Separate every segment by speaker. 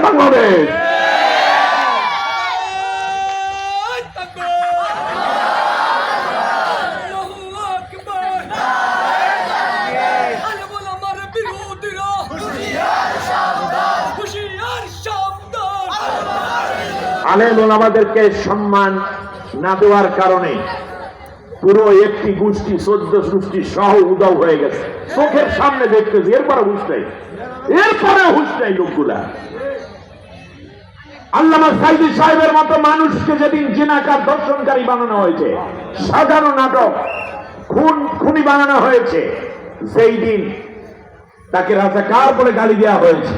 Speaker 1: বাংলাদেশ। আলেম ওলামাদেরকে সম্মান না দেওয়ার কারণে পুরো একটি গোষ্ঠী 14 গোষ্ঠী সহ উদাও হয়ে গেছে, চোখের সামনে দেখতেছি। এরপরে হুঁশ নাই লোকগুলা। আল্লামা সাইদি সাহেবের মতো মানুষকে যেদিন জিনাকার দর্শনকারী বানানো হয়েছে, সাজানো নাটক খুনি বানানো হয়েছে, যেই দিন তাকে রাজাকার বলে গালি দেওয়া হয়েছে,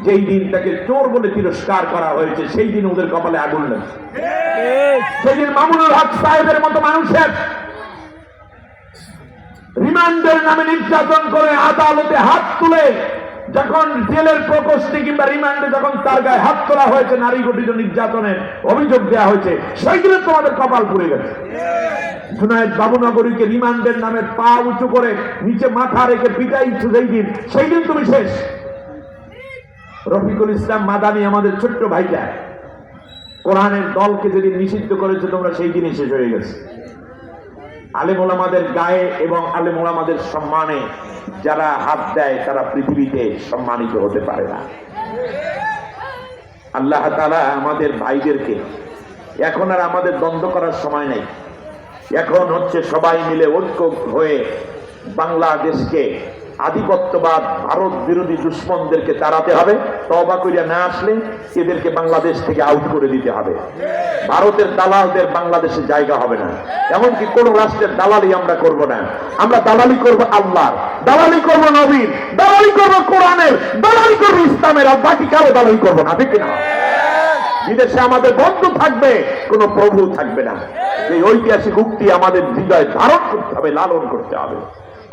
Speaker 1: যেই দিন তাকে চোর বলে তিরস্কার করা হয়েছে, সেই দিন ওদের কপালে আগুন লাগছে। সেদিন মামুনুল হক সাহেবের মতো মানুষের রিমান্ডের নামে নির্যাতন করে আদালতে হাত তুলে, যখন জেলের প্রকোষ্ঠে কিংবা রিমান্ডে যখন তার গায়ে হাত তোলা হয়েছে, নারী গঠিত নির্যাতনের অভিযোগ দেওয়া হয়েছে, সেই দিনে তোমাদের কপাল পুড়ে গেছে। জুনায়েদ বাবুনগরীকে রিমান্ডের নামে পা উঁচু করে নিচে মাথা রেখে পিটাইছো সেই দিন তুমি শেষ। রফিকুল ইসলাম মাদানী আমাদের ছোট্ট ভাইটা কোরআনের দলকে যেদিন নিষিদ্ধ করেছে, তোমরা সেই দিনই শেষ হয়ে গেছে। আলেম ওলামাদের গায়ে এবং আলেম ওলামাদের সম্মানে যারা হাত দেয় তারা পৃথিবীতে সম্মানিত হতে পারে না। আল্লাহ তাআলা আমাদের ভাইদেরকে, এখন আর আমাদের দ্বন্দ্ব করার সময় নেই, এখন হচ্ছে সবাই মিলে ঐক্য হয়ে বাংলাদেশকে আধিপত্যবাদ ভারত বিরোধী দুশ্মনদেরকে তাড়াতে হবে। তওবা কইরা না আসলে এদেরকে বাংলাদেশ থেকে আউট করে দিতে হবে। ভারতের দালালদের বাংলাদেশে জায়গা হবে না, এমনকি কোন রাষ্ট্রের দালালি আমরা করব না। আমরা দালালি করব আল্লাহর, দালালি করব নবীর, দালালি করব কোরআনের, দালালি করব ইসলামের, আর বাকি কারো দালালি করব না, ঠিক না? বিদেশে আমাদের বন্ধু থাকবে, কোন প্রভু থাকবে না। এই ঐতিহাসিক উক্তি আমাদের হৃদয়ে ধারণ করতে হবে, লালন করতে হবে।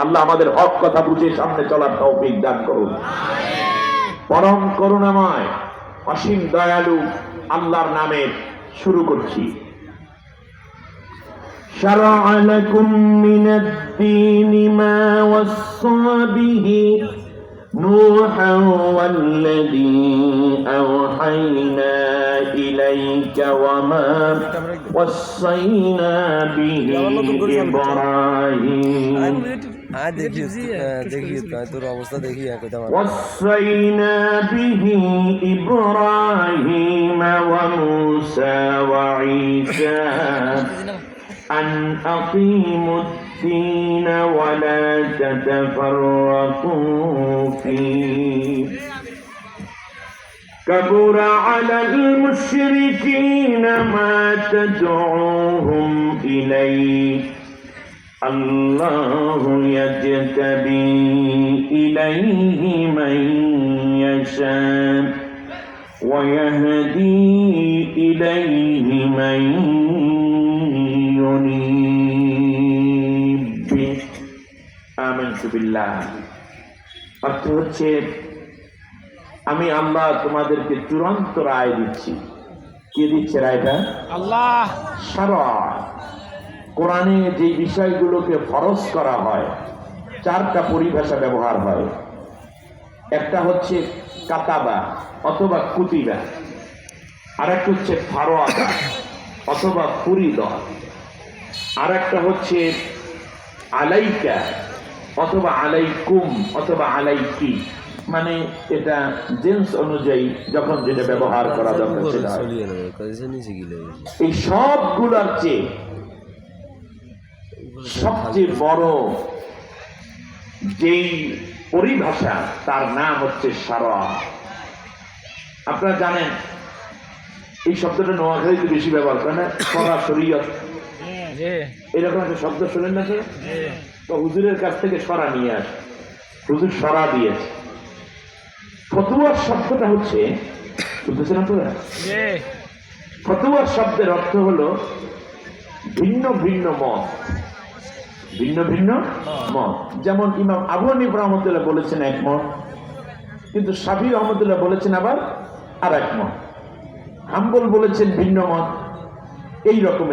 Speaker 1: আল্লাহ আমাদের হক কথা বুঝে সামনে চলার তৌফিক দান করুন। পরম করুণাময় অসীম দয়ালু আল্লাহর নামে শুরু করছি। শারআ লাকুম মিনাদ-দীনি মা ওয়াসসা বিহি নূহান ওয়াল্লাযী আওহাইনা ইলাইকা ওয়া মা ওয়াসাইনা বিহি ইব্রাহিম
Speaker 2: তোর অবস্থা দেখি
Speaker 1: وصينا به إبراهيم وموسى وعيسى أن أقيموا الدين ولا تتفرقوا فيه كبر على المشركين ما تدعوهم إليه الله يجتبي إليه من يشاء ويهدي إليه من ينيب آمنت بالله। অর্থ হচ্ছে আমি আল্লাহ তোমাদেরকে চূড়ান্ত রায় দিচ্ছি। কে দিচ্ছে রায়টা? আল্লাহ। শারআ, কোরআনে যে বিষয়গুলোকে ফরজ করা হয়, 4টা পরিভাষা ব্যবহার হয়। একটা হচ্ছে কাতাবা অথবা কুতিবা, আর একটা হচ্ছে ফারওয়াদা অথবা ফুরিদা, আর একটা হচ্ছে আলাইকা অথবা আলাইকুম অথবা আলাইকি, মানে এটা জেন্স অনুযায়ী যখন যেটা ব্যবহার করা দরকার সেটা। এই সবগুলোর চেয়ে সবচেয়ে বড় যেই পরিভাষা তার নাম হচ্ছে শারআ। আপনারা জানেন এই শব্দটা নোয়াখালীতে বেশি ব্যবহার করে না, শরা শরীয়ত, এরকম একটা শব্দ শোনেন না? তো হুজুরের কাছ থেকে শরা নিয়ে আসে, হুজুর শরা দিয়েছে। ফতুয়ার শব্দটা হচ্ছে, বুঝতেছেন আপনারা? ফতুয়ার শব্দের অর্থ হলো ভিন্ন ভিন্ন মত, ভিন্ন ভিন্ন মত। যেমন ইমাম আবু হানিফা রাহমাতুল্লাহ বলেছেন এক মত, কিন্তু শাফি রাহমাতুল্লাহ বলেছেন আবার আর এক মত। হাম্বল বলেছেন ভিন্ন মত। এইরকম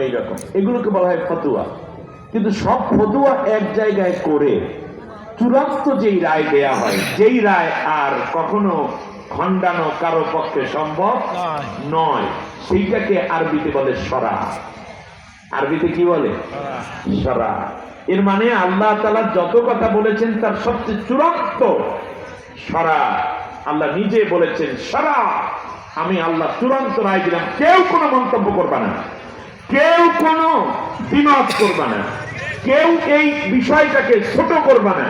Speaker 1: এগুলোকে বলা হয় ফতুয়া। কিন্তু সব ফতুয়া এক জায়গায় করে চূড়ান্ত যেই রায় দেয়া হয়, যেই রায় আর কখনো খণ্ডানো কারো পক্ষে সম্ভব নয়। সেইটাকে আরবিতে বলে শরা। আরবিতে কি বলে? শরা। এর মানে আল্লাহ তাআলা যত কথা বলেছেন তার সবচেয়ে চূড়ান্ত শরা। আল্লাহ নিজে বলেছেন শরা, আমি আল্লাহ চূড়ান্ত রায় দিলাম। কেউ কোনো মন্তব্য করবে না, কেউ কোনো দ্বিমত করবে না, কেউ এই বিষয়টাকে ছোট করবে না,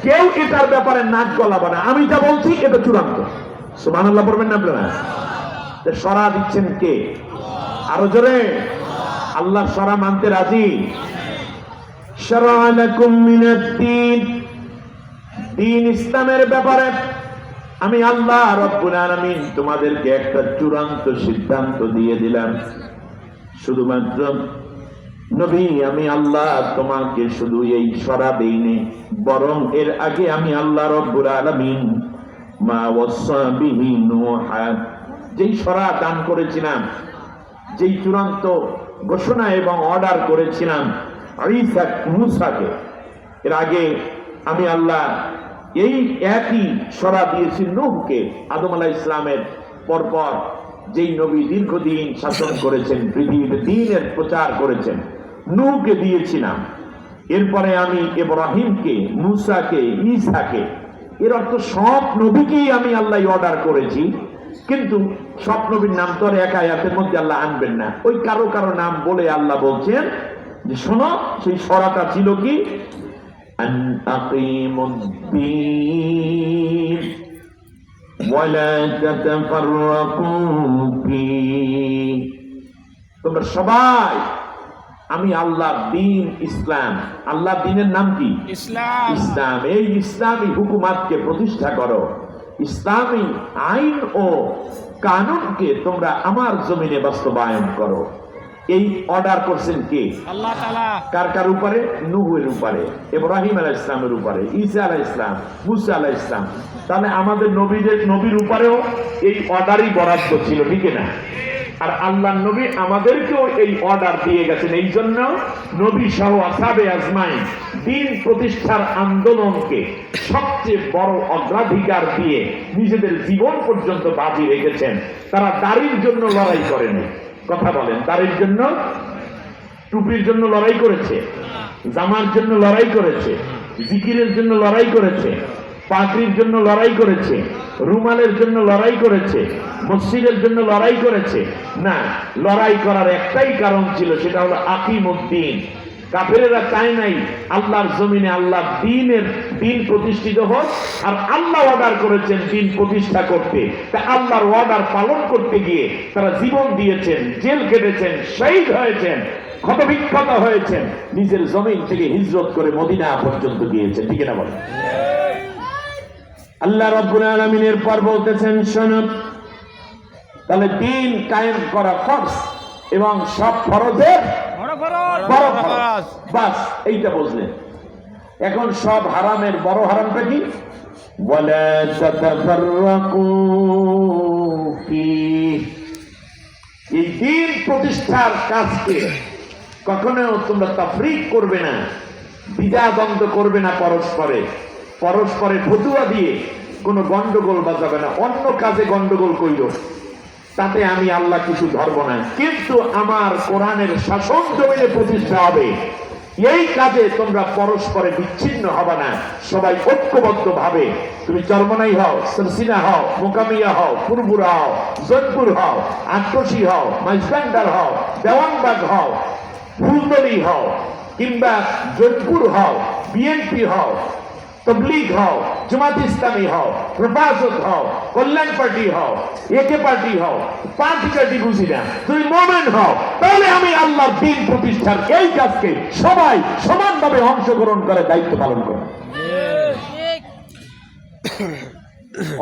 Speaker 1: কেউ এটার ব্যাপারে নাক গলাবে না। আমি যা বলছি এটা চূড়ান্ত। সুবহানাল্লাহ পড়বেন না আপনারা? শরা দিচ্ছেন কে? আরো জোরে। আল্লাহ শরা মানতে রাজি। শারআ লাকুম মিনাদ-দীন, দ্বীন ইসলামের ব্যাপারে আমি আল্লাহ রাব্বুল আলামিন তোমাদেরকে একটা চূড়ান্ত সিদ্ধান্ত দিয়ে দিলাম। শুধুমাত্র নবী, আমি আল্লাহ তোমাকে শুধু এই শরা দেইনি, বরং এর আগে আমি আল্লাহ রাব্বুল আলামিন মা ওয়াসা বিহি নূহা, যেই শরা দান করেছিলাম, যেই চূড়ান্ত ঘোষণা এবং অর্ডার করেছিলাম ঈসা মুসাকে, এর আগে আমি আল্লাহ এই একই শরা দিয়েছি নূহকে। আদম আলাইহিস সালামের পরপর যেই নবী দীর্ঘদিন শাসন করেছেন, পৃথিবীতে দ্বীনের প্রচার করেছেন, নূহকে দিয়েছিলাম। এরপরে আমি ইব্রাহিমকে, মুসাকে, ঈসাকে, এর অর্থ সব নবীকেই আমি আল্লাহ অর্ডার করেছি। কিন্তু সব নবীর নাম তো আর এক আয়াতের মধ্যে আল্লাহ আনবেন না। ওই কারো কারো নাম বলে আল্লাহ বলছেন যে শোনো, সেই শরাটা ছিল কি? আন আকিমুদ্দীন ওয়ালা তাতাফাররাকু ফীহি, তোমরা সবাই আমি আল্লাহর দ্বীন ইসলাম, আল্লাহর দ্বীনের নাম কি? ইসলাম। ইসলাম, এই ইসলামী হুকুমাতকে প্রতিষ্ঠা করো, ইসলামী আইন ও কানুনকে তোমরা আমার জমিনে বাস্তবায়ন করো। এই অর্ডার করছেন কে? আল্লাহ তাআলা। কার কার উপরে? নূহের উপরে, ইব্রাহিম আলাইহিস সালামের উপরে, ঈসা আলাইহিস সালাম, মুসা আলাইহিস সালাম। তাহলে আমাদের নবীর উপরেও এই অর্ডারই বরাদ্দ ছিল, ঠিক না? আর আল্লাহর নবী আমাদেরকেও এই অর্ডার দিয়ে গেছেন। এই জন্য নবী সহ আসহাবে আজমাইন দ্বীন প্রতিষ্ঠার আন্দোলনকে সবচেয়ে বড় অগ্রাধিকার দিয়ে নিজেদের জীবন পর্যন্ত বাজি রেখেছেন। তারা দাড়ির জন্য লড়াই করেনি। কথা বলেন, দাড়ির জন্য, টুপির জন্য লড়াই করেছে, জামার জন্য লড়াই করেছে, জিকিরের জন্য লড়াই করেছে, পাগড়ির জন্য লড়াই করেছে, রুমালের জন্য লড়াই করেছে, মসজিদের জন্য লড়াই করেছে না। লড়াই করার একটাই কারণ ছিল, সেটা হলো আকিমুদ্দীন। কাফেরেরা চায় নাই আল্লাহর জমিনে আল্লাহর দ্বীন প্রতিষ্ঠিত হোক, আর আল্লাহ অর্ডার করেছেন দ্বীন প্রতিষ্ঠা করতে। তা আল্লাহর অর্ডার পালন করতে গিয়ে তারা জীবন দিয়েছেন, জেল কেটেছেন, শহীদ হয়েছেন, ক্ষতবিক্ষত হয়েছেন, নিজের জমিন থেকে হিজরত করে মদিনা পর্যন্ত গিয়েছেন, ঠিক না বলেন? আল্লাহ রাব্বুল আলামিনের পর বলতেছেন শোনো, তাহলে দ্বীন কায়েম করা ফরজ এবং সব ফরজের বড় ফরজ। বাস এইটা বুঝলেন। এখন সব হারামের বড় হারামটা কি? ওয়ালা তাতাফাররাকু ফীহি, এই দ্বীন প্রতিষ্ঠার কাজকে কখনো তোমরা তাফরীক করবে না, দ্বিধাদ্বন্দ্ব করবে না, পরস্পরে ফতুয়া দিয়ে কোনো গন্ডগোল বাজাবে না। অন্য কাজে গন্ডগোল কইল, তাতে আমি আল্লাহ কিছু ধরব না, কিন্তু আমার কোরআনের শাসন জমিনে প্রতিষ্ঠা হবে, এই কাজে তোমরা পরস্পরে বিচ্ছিন্ন হবে না। সবাই ঐক্যবদ্ধ ভাবে, তুমি চরমনাই হও, সরসিনা হও, মোকামিয়া হও, ফুরফুরা হও, জয়পুর হও, আটকশি হও, মাইজবান্ডার হও, দেওয়ানবাগ হও, ফুলতলি হও, কিংবা জয়পুর হও, বিএনপি হও, তবলিগ হও, জামাত ইসলামী হও, হেফাজত হও, কল্যাণ পার্টি হও, একে পার্টি হও, পার্টি কার্টি বুঝি না, তুমি মোমেন হও, তাহলে আমি আল্লাহর দ্বীন প্রতিষ্ঠার এই কাজকে সবাই সমানভাবে অংশগ্রহণ করে দায়িত্ব পালন করে।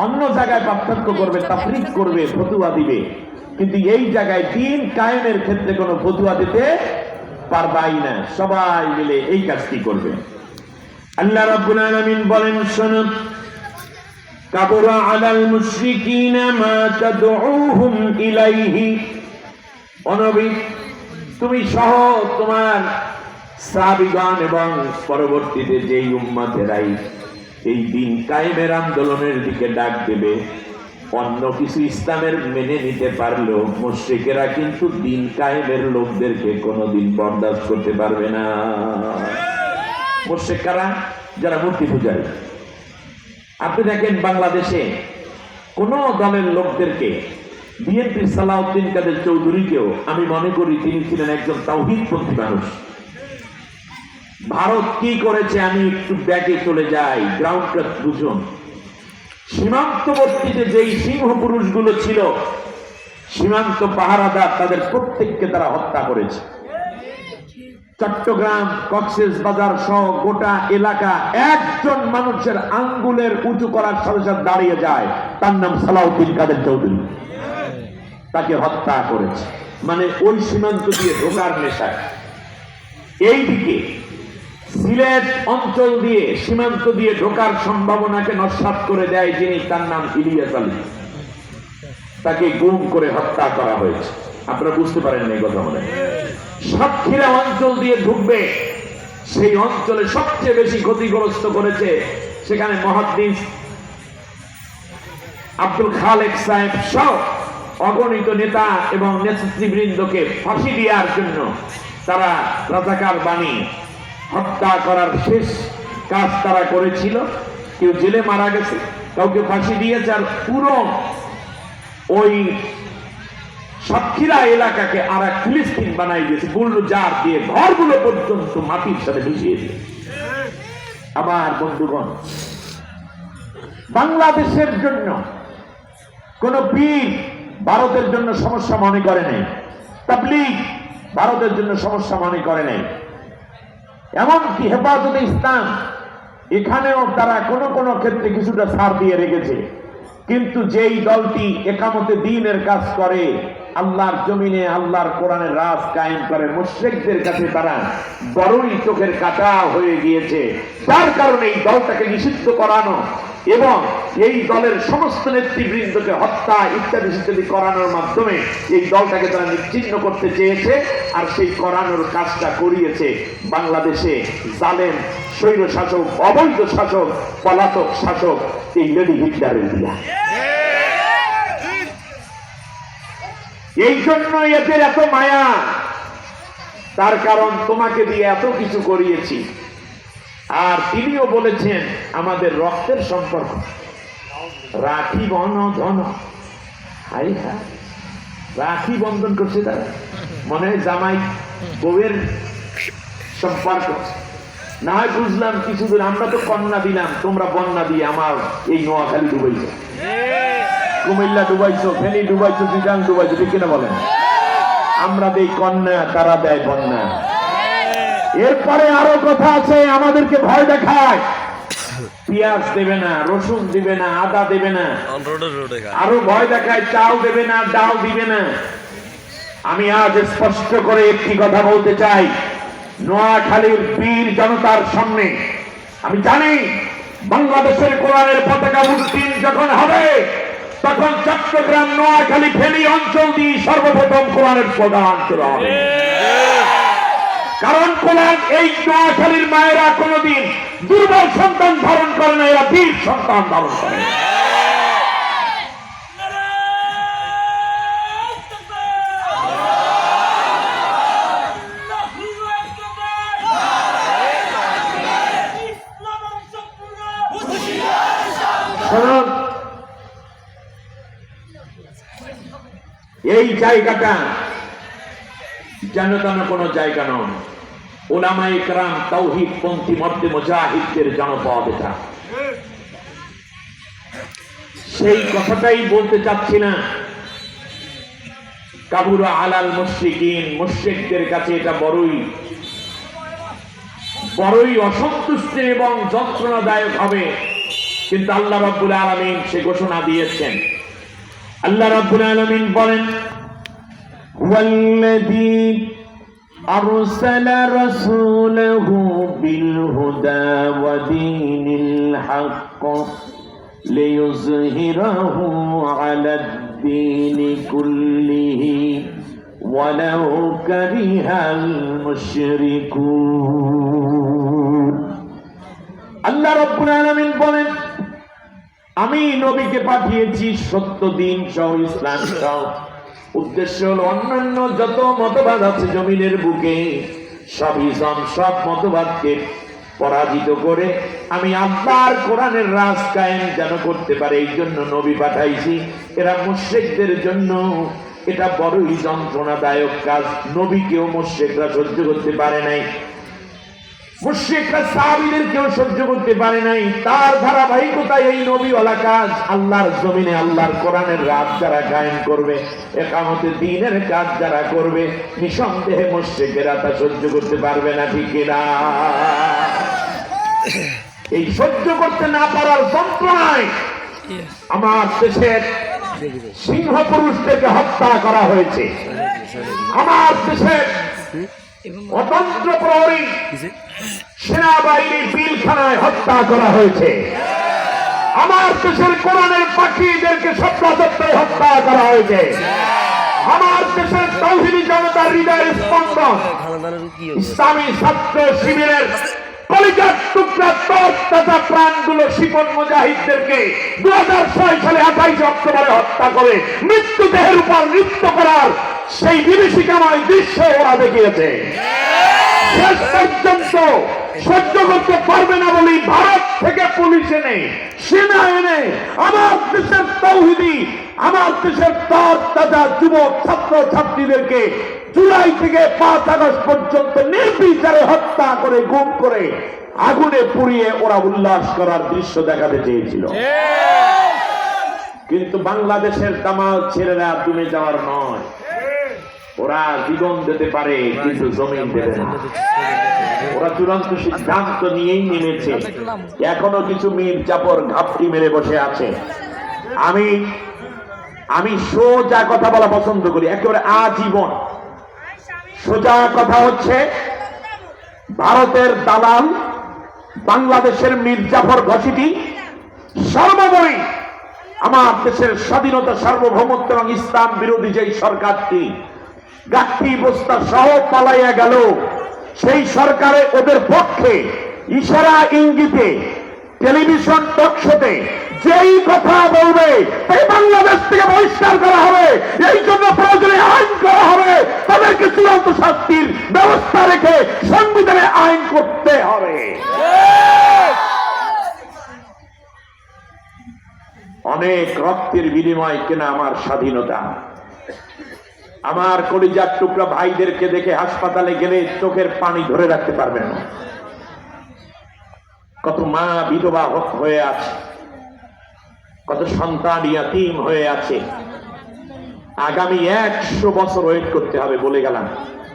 Speaker 1: অন্য জায়গায় পার্থক্য করবে, তাফরীক করবে, ফতুয়া দিবে, কিন্তু এই জায়গায় দ্বীন কায়েমের ক্ষেত্রে কোনো ফতুয়া দিতে পারবাই না। সবাই মিলে এই কাজটি করবে। আল্লাহ রাব্বুল আলামিন বলেন শুনুন, কাবুরা আলাল মুশরিকিনা মা তাদউহুম ইলাইহি, ও নবী তুমি সহ তোমার সাহাবীগণ এবং পরবর্তীতে যেই উম্মতেরাই এই দ্বীন কায়েমের আন্দোলনের দিকে ডাক দেবে, অন্য কিছু ইসলামের মেনে নিতে পারলেও মুশরিকেরা কিন্তু দিন কায়েমের লোকদেরকে কোনোদিন বরদাস্ত করতে পারবে না। মুশরিকরা যারা মূর্তি পূজারী, আপনি দেখেন বাংলাদেশে কোন দলের লোকদেরকে, বিএনপির সালাউদ্দিন কাদের চৌধুরীকেও আমি মনে করি তিনি ছিলেন একজন তাওহীদপন্থী মানুষ। ভারত কি করেছে আমি একটু ব্যাকে চলে যাই, গ্রাউন্ড বুঝুন। সীমান্তবর্তীতে যেই সিংহ পুরুষগুলো ছিল, সীমান্ত পাহারাদার, তাদের প্রত্যেককে তারা হত্যা করেছে। চট্টগ্রাম, কক্সবাজার সহ গোটা এলাকা একজন মানুষের আঙ্গুলের উঁচু করার সাথে সাথে দাঁড়িয়ে যায়, তার নাম সালাউদ্দিন কাদের চৌধুরী। তাকে হত্যা করেছে, মানে ওই সীমান্ত দিয়ে ঢোকার নেশায়। এইদিকে সিলেট অঞ্চল দিয়ে সীমান্ত দিয়ে ঢোকার সম্ভাবনাকে নস্যাৎ করে দেয় যিনি, তার নাম ইলিয়াস আলী। তাকে গুম করে হত্যা করা হয়েছে। আপনারা বুঝতে পারেন এই কথা মনে। সাতক্ষীরা অঞ্চল দিয়ে ঢুকবে, সেই অঞ্চলে সবচেয়ে বেশি ক্ষতিগ্রস্ত করেছে, সেখানে মুহাদ্দিস আব্দুল খালেক সাহেব সহ অগণিত নেতা এবং নেতৃবৃন্দকে ফাঁসি দেওয়ার জন্য তারা রাজাকার বাণী হত্যা করার শেষ কাজ তারা করেছিল। কেউ জেলে মারা গেছে, কাউকে ফাঁসি দিয়েছে, আর পুরো ওই সাতক্ষীরা এলাকাকে আর এক ফিলিস্তিন বানাই দিয়েছে, বুলডোজার দিয়ে ঘরগুলো পর্যন্ত মাটির সাথে মিশিয়ে দিয়ে। আমার বন্ধুগণ, বাংলাদেশের জন্য কোন পীর ভারতের জন্য সমস্যা মনে করে নাই, তাবলীগ ভারতের জন্য সমস্যা মনে করে নাই, এমনকি হেফাজতে ইসলাম এখানেও তারা কোন কোন ক্ষেত্রে কিছুটা ছাড় দিয়ে রেখেছে। কিন্তু যেই দলটি একামতে দ্বীনের কাজ করে, আল্লাহর জমিনে আল্লাহর কোরআনের রাজ কায়েম করে, মুশরিকদের কাছে তারা বড়ই চোখের কাঁটা হয়ে গিয়েছে। তার কারণে এই দলটাকে নিষিদ্ধ করানো এবং এই দলের সমস্ত নেতৃবৃন্দকে হত্যা ইত্যাদি ইত্যাদি করানোর মাধ্যমে এই দলটাকে তারা নিশ্চিহ্ন করতে চেয়েছে। আর সেই করানোর কাজটা করিয়েছে বাংলাদেশে জালেম স্বৈর শাসক, অবৈধ শাসক, পলাতক শাসক এই লেডি হিটলারের দিয়া। এই জন্য এদের এত মায়া, তার কারণ তোমাকে দিয়ে এত কিছু করিয়েছি। আর তিনিও বলেছেন আমাদের রক্তের সম্পর্ক, রাখি বন ধন। হাই হা, রাখি বন্ধন করছে তারা, মনে হয় জামাই বউয়ের সম্পর্ক। না হয় বুঝলাম কিছুদিন, আমরা তো কন্যা দিলাম, তোমরা বন্যা দিয়ে আমার এই নোয়াখালী ডুবাইছো, কুমিল্লা ডুবাইছো, ফেনী ডুবাইছো, চিটাং ডুবাইছো, ঠিক কিনা বলেন? আমরা দেই কন্যা, তারা দেয় বন্যা। এরপরে আরো কথা আছে, আমাদেরকে ভয় দেখায়, পেঁয়াজ দেবে না, রসুন দিবে না, আদা দেবে না, আরো ভয় দেখায় চাল দেবে না, ডাল দিবে না। আমি আজ স্পষ্ট করে একটি কথা বলতে চাই, নোয়াখালীর বীর জনতার সামনে আমি জানি বাংলাদেশের কোরআনের পতাকা উত্তীর্ণ যখন হবে, তখন চট্টগ্রাম, নোয়াখালী, ফেনী অঞ্চল দিয়ে সর্বপ্রথম কোরআনের প্রদান করা হবে। কারণ কোরআন, এই নোয়াখালীর মায়েরা কোনদিন দুর্বল সন্তান ধারণ করে না, এরা বীর সন্তান ধারণ করে। এই জায়গাটা যেন তেন কোনো জায়গা নয়, উলামায়ে কেরাম তাওহীদ পন্থী মধ্যে মুজাহিদদের জনপদ এটা। সেই কথাটাই বলতে চাচ্ছি না। কাবুরা আলাল মুশরিকিন, মুশরিকদের কাছে এটা বড়ই অসন্তুষ্ট এবং যন্ত্রণাদায়ক হবে। কিন্তু আল্লাহ রাব্বুল আলামিন সে ঘোষণা দিয়েছেন। আল্লাহ রাব্বুল আলামিন বলেন, হুয়াল্লাযী আরসালা রাসূলাহু বিল হুদা ওয়া দীনিল হক লিইয়ুযহিরাহু আলাদ দীনি কুল্লিহি ওয়ালাউ কারিহাল মুশরিকুন। আল্লাহ রাব্বুল আলামিন বলেন, আমি নবীকে পাঠিয়েছি সত্য দিন সহ ইসলাম সহ। উদ্দেশ্য হলো অন্যান্য যত মতবাদ আছে জমিনের বুকে সব ইসলাম সব মতবাদকে পরাজিত করে আমি আল্লাহর কোরআনের রাজ কায়েম যেন করতে পারে, এই জন্য নবী পাঠাইছি। এরা মুশরিকদের জন্য এটা বড়ই যন্ত্রণাদায়ক কাজ। নবীকেও মুশরিকরা সহ্য করতে পারে নাই, মুশরিকরা সাহাবীদের কেউ সহ্য করতে পারে নাই। তার ধারাবাহিকতায় এই নবীওয়ালা কাজ আল্লাহর জমিনে আল্লাহর কোরআনের রাজ যারা কায়েম করবে, ইকামতে দ্বীনের কাজ যারা করবে, নিঃসন্দেহে মুশরিকেরা তা সহ্য করতে পারবে না, ঠিক কিনা? এই সহ্য করতে না পারার যন্ত্রণায় আমার দেশের সিংহ পুরুষদেরকে হত্যা করা হয়েছে। আমার দেশের অতন্ত্র প্রহরী সেনাবাহিনীর পিলখানায় হত্যা করা হয়েছে। আমার দেশের কোরআনের পাখিদেরকে সপ্তাহে হত্যা করা হয়েছে। আমার দেশের তৌহিদি জনতার হৃদয়ের স্পন্দন ইসলামী ছাত্র শিবিরের কলিজার টুকরা তথা প্রাণগুলো শিপন মুজাহিদদেরকে 2006 সালে 28 অক্টোবরে হত্যা করে মৃত্যুদেহের উপর নৃত্য করার সেই বিভীষিকাময় দৃশ্য ওরা দেখিয়েছে। শেষ পর্যন্ত সহ্য করতে পারবে না বলেই ভারত থেকে পুলিশ এনে সেনা এনে আমার দেশের তৌহিদি আমার দেশের তথা যুবক ছাত্র ছাত্রীদেরকে জুলাই থেকে 5 আগস্ট পর্যন্ত নির্বিচারে হত্যা করে গুম করে আগুনে পুড়িয়ে ওরা উল্লাস করার দৃশ্য দেখাতে চেয়েছিল। কিন্তু বাংলাদেশের দামাল ছেলেরা দুমে যাওয়ার নয়, ওরা জীবন দিতে পারে কিন্তু জমিন দেবে না। ওরা চূড়ান্ত সিদ্ধান্ত নিয়েই নেমেছে। এখনো কিছু মীর জাফর ঘাপটি মেরে বসে আছে। আমি সোজা কথা বলা পছন্দ করি, একেবারে আজীবন সোজা কথা। হচ্ছে ভারতের দালাল বাংলাদেশের মীর জাফর ঘসিটি সর্বোপরি আমার দেশের স্বাধীনতা সার্বভৌমত্ব এবং ইসলাম বিরোধী যেই সরকারটি গাঠি বস্তা সহ পালাইয়া গেল, সেই সরকারে ওদের পক্ষে ইশারা ইঙ্গিতে টেলিভিশন টক শোতে যেই কথা বলবে তাই বাংলাদেশ থেকে বহিষ্কার করা হবে। এই জন্য প্রয়োজনে আইন করা হবে, তাদেরকে চূড়ান্ত শাস্তির ব্যবস্থা রেখে সংবিধানে আইন করতে হবে। অনেক রক্তের বিনিময় কেনা আমার স্বাধীনতা। আমার কলিজার টুকরা ভাইদেরকে দেখে হাসপাতালে গেলে চোখের পানি ধরে রাখতে পারবেন না। কত মা বিধবা হয়ে আছে, কত সন্তান ইয়াতীম হয়ে আছে। আগামী 100 বছর ওয়েট করতে হবে বলে গেলাম।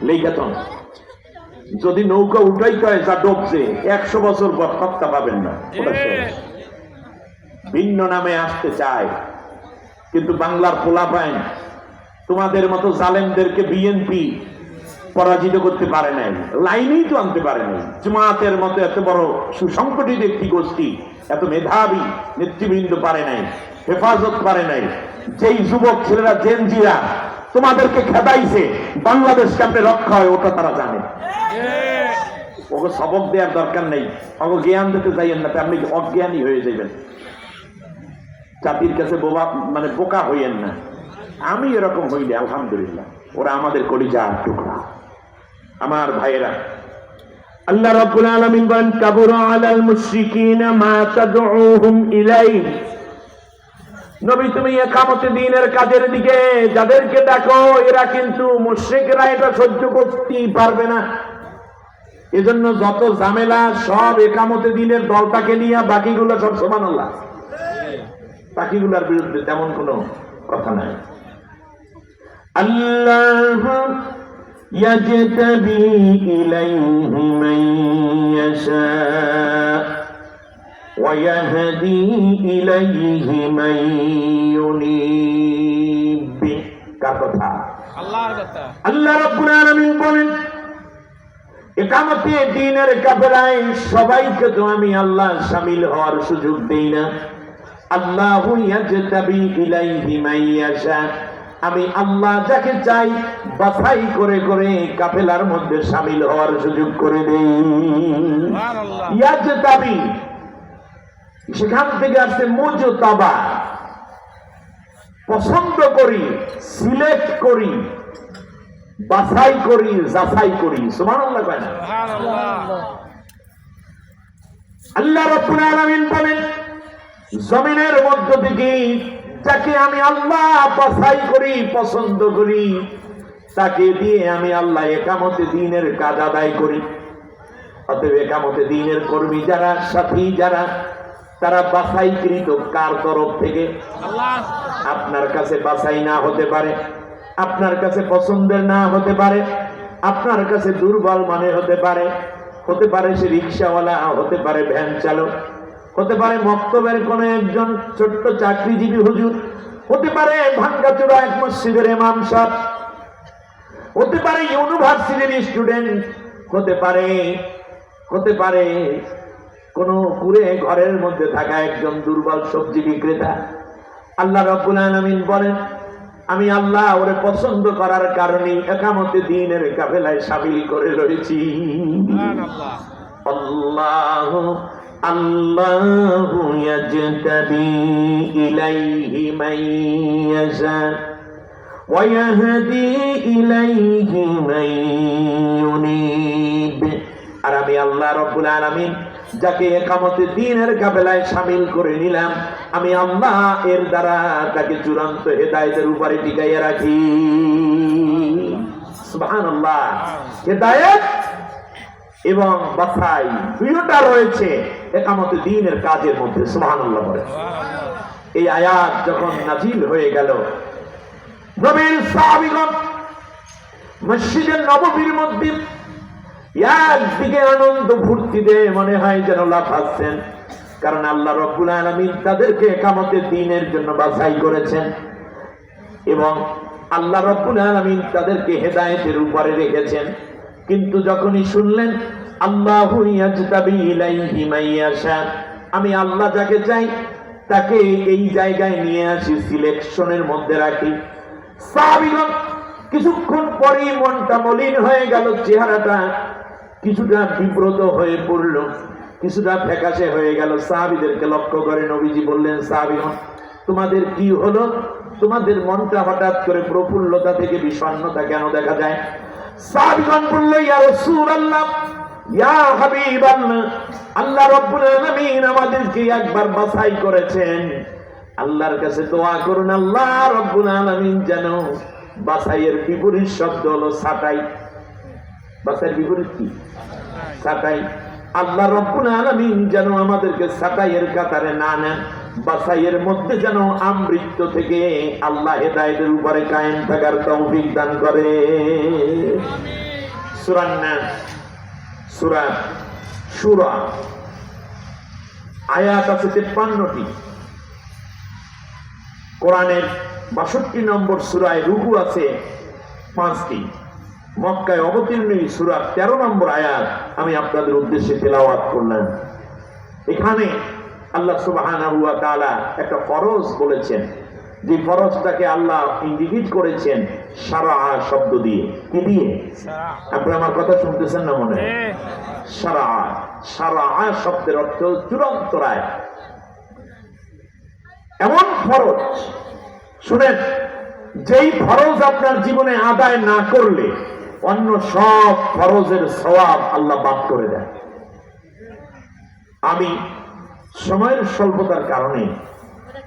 Speaker 1: লেখাতন যদি নৌকা উঠাইতে হয় যা ডুবছে 100 বছর পর হত্যা পাবেন না। ভিন্ন নামে আসতে চায়, কিন্তু বাংলার পোলাপাইন তোমাদের মতো জালেমদেরকে বিএনপি পরাজিত করতে পারে নাই, লাইনেই তো আনতে পারে নাই। জামাতের মতো এত বড় সুসংগঠিত একটি গোষ্ঠী, এত মেধাবী নেতৃবৃন্দ পারে নাই, হেফাজত পারে নাই। যেই যুবক ছেলেরা জেনজিরা তোমাদেরকে খেদাইছে, বাংলাদেশ কেমনে রক্ষা হয় ওটা তারা জানে। ওকে সবক দেওয়ার দরকার নেই, ওকে জ্ঞান দিতে যাইয়েন না, আপনি অজ্ঞানী হয়ে যাবেন। জাতির কাছে বোকা হইয়েন না। আমি এরকম হইলে আলহামদুলিল্লাহ, ওরা আমাদের কলিজার টুকরা। আমার ভাইয়েরা, আল্লাহ রাব্বুল আলামিন বলেন কাবুরা আলাল মুশরিকিনা মা তাদউহুম ইলাইহি। নবী তুমি ইকামতে দ্বীনের কাজের দিকে যাদেরকে ডাকো এরা কিন্তু মুশরিকরা এটা সহ্য করতেই পারবে না। এজন্য যত ঝামেলা সব ইকামতে দ্বীনের দলটাকে নিয়ে, বাকিগুলো সব সুবহানাল্লাহ, বাকিগুলোর বিরুদ্ধে তেমন কোনো কথা নাই। আল্লাহ ইয়াজতাবি ইলাইহি মান ইয়াশা ওয়া ইয়াহদি ইলাইহি মান ইউনিব। কার কথা? আল্লাহর কথা। আল্লাহ রাব্বুল আলামিন বলেন ইকামতে দ্বীনের কাফেলায় সবাইকে তো আমি আল্লাহ শামিল হওয়ার সুযোগ দেই না। আল্লাহু ইয়াজতাবি ইলাইহি মান ইয়াশা, আমি আল্লাহ যাকে চাই বাছাই করে করে কাফেলার মধ্যে শামিল হওয়ার সুযোগ করে দেই। ইয়াজতাবি সেখান থেকে আসছে মুজতাবা, পছন্দ করি, সিলেক্ট করি, বাছাই করি, যাচাই করি। সুবহানাল্লাহ কয় না? আল্লাহ রাব্বুল আলামিন বলেন, জমিনের মধ্য থেকে যাকে আমি আল্লাহ বাছাই করি, পছন্দ করি, তাকে দিয়ে আমি আল্লাহ একামতে দ্বীনের কাজ আদায় করি। অতএব একামতে দ্বীনের কর্মী যারা, সাথী যারা, তারা বাছাইকৃত কার তরফ থেকে? আপনার কাছে বাছাই না হতে পারে, আপনার কাছে পছন্দের না হতে পারে, আপনার কাছে দুর্বল মানে হতে পারে। হতে পারে সে রিক্সাওয়ালা, হতে পারে ভ্যান চালক, হতে পারে মক্তবের কোন একজন ছোট্ট চাকরিজীবী হুজুর, হতে পারে ভাঙ্গাচোরা এক মসজিদের ইমাম সাহেব, হতে পারে ইউনিভার্সিটির স্টুডেন্ট, হতে পারে কোন কুড়ে ঘরের মধ্যে থাকা একজন দুর্বল সবজি বিক্রেতা। আল্লাহ রাব্বুল আলামিন বলেন, আমি আল্লাহ ওরে পছন্দ করার কারণে একামতে দ্বীনের কাফেলায় শামিল করে রয়েছি। আল্লাহু আল্লাহু ইয়াজতাবি ইলাইহি মান ইয়াশা ওয়া ইয়াহদি ইলাইহি মান ইউনিব। আর আমি আল্লাহ রাব্বুল আলামিন যাকে একামতে দ্বীনের কাফেলায় শামিল করে নিলাম, আমি আল্লাহ এর দ্বারা তাকে চূড়ান্ত হেদায়েতের উপরে টিকাইয়া রাখি। সুবহানাল্লাহ। হেদায়েত এবং বাছাই দুইটা রয়েছে একামতে দ্বীনের কাজের মধ্যে। সুবহানাল্লাহ বলে। এই আয়াত যখন নাজিল হয়ে গেল, নবীর সাহাবীগণ মসজিদে নববীর মধ্যে একদিকে আনন্দ ফুর্তিতে মনে হয় যেন লাফাচ্ছেন, কারণ আল্লাহ রাব্বুল আলামিন তাদেরকে একামতে দ্বীনের জন্য বাছাই করেছেন এবং আল্লাহ রাব্বুল আলামিন তাদেরকে হেদায়েতের উপরে রেখেছেন। কিন্তু যখনই শুনলেন আল্লাহু ইয়াজতাবি ইলাইহি মান ইয়াশা, আমি আল্লাহ যাকে চাই তাকে এই জায়গায় নিয়ে আসি, সিলেকশনের মধ্যে রাখি, সাহাবীগণ কিছুক্ষণ পরেই মনটা মলিন হয়ে গেল, চেহারাটা কিছুটা বিব্রত হয়ে পড়ল, কিছুটা ফ্যাকাশে হয়ে গেল। সাহাবীদেরকে লক্ষ্য করে নবীজি বললেন, সাহাবীগণ তোমাদের কি হলো? তোমাদের মনটা হঠাৎ করে প্রফুল্লতা থেকে বিষণ্ণতা কেন দেখা যায়? সাহাবীগণ বলল, ইয়া রাসূলুল্লাহ, ইয়া হাবিবাল্লাহ, আল্লাহ রাব্বুল আলামিন আমাদেরকে একবার বাছাই করেছেন, আল্লাহর কাছে দোয়া করুন আল্লাহ রাব্বুল আলামিন যেন বাছাইয়ের বিপরীত শব্দ হলো ছাঁটাই। বাছাইয়ের বিপরীত কি? ছাঁটাই। আল্লাহ রাব্বুল আলামিন যেন আমাদেরকে ছাঁটাইয়ের কাতারে না নেন, বাছাইয়ের মধ্যে যেন আমৃত্য থেকে আল্লাহ হেদায়েতের উপরে কায়েম থাকার তৌফিক দান করে। সূরা নাস, সূরা শুরা, আয়াত আছে 53টি। কোরআনের 62 নম্বর সূরায় রুকু আছে 5টি। মক্কায় অবতীর্ণ এই সূরার 13 নম্বর আয়াত আমি আপনাদের উদ্দেশ্যে তেলাওয়াত করলাম। এখানে আল্লাহ সুবহানাহু ওয়া তাআলা একটা ফরজ বলেছেন, যে ফরজটাকে আল্লাহ ইন্ডিকেট করেছেন শারআ শব্দ দিয়ে। কি দিয়ে? আপনি আমার কথা শুনতেছেন না মনে হয়? শারআ। শারআ শব্দের অর্থ চূড়ান্ত রায়, এমন ফরজ। শুনেন, যেই ফরজ আপনার জীবনে আদায় না করলে অন্য সব ফরজের সওয়াব আল্লাহ বাদ করে দেয়। আমি সময়ের স্বল্পতার কারণে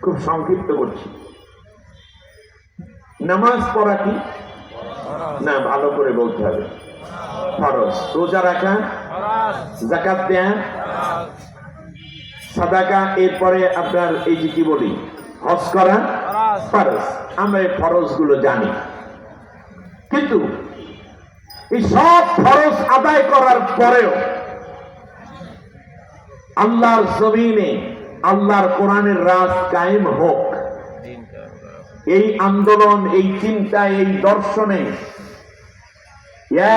Speaker 1: খুব সংক্ষিপ্ত করছি। নামাজ পড়া কি না? ভালো করে বলতে হবে। ফরজ। রোজা রাখা, যাকাত দেয়া, সাদাকা, এরপরে আপনার এই যে কি বলি হজ করা ফরজ। আমরা এই ফরজ গুলো জানি, কিন্তু এই সব ফরজ আদায় করার পরেও আল্লাহর জমিনে আল্লাহর কোরআনের রাজ কায়েম হোক, এই আন্দোলন, এই চিন্তা, এই দর্শনে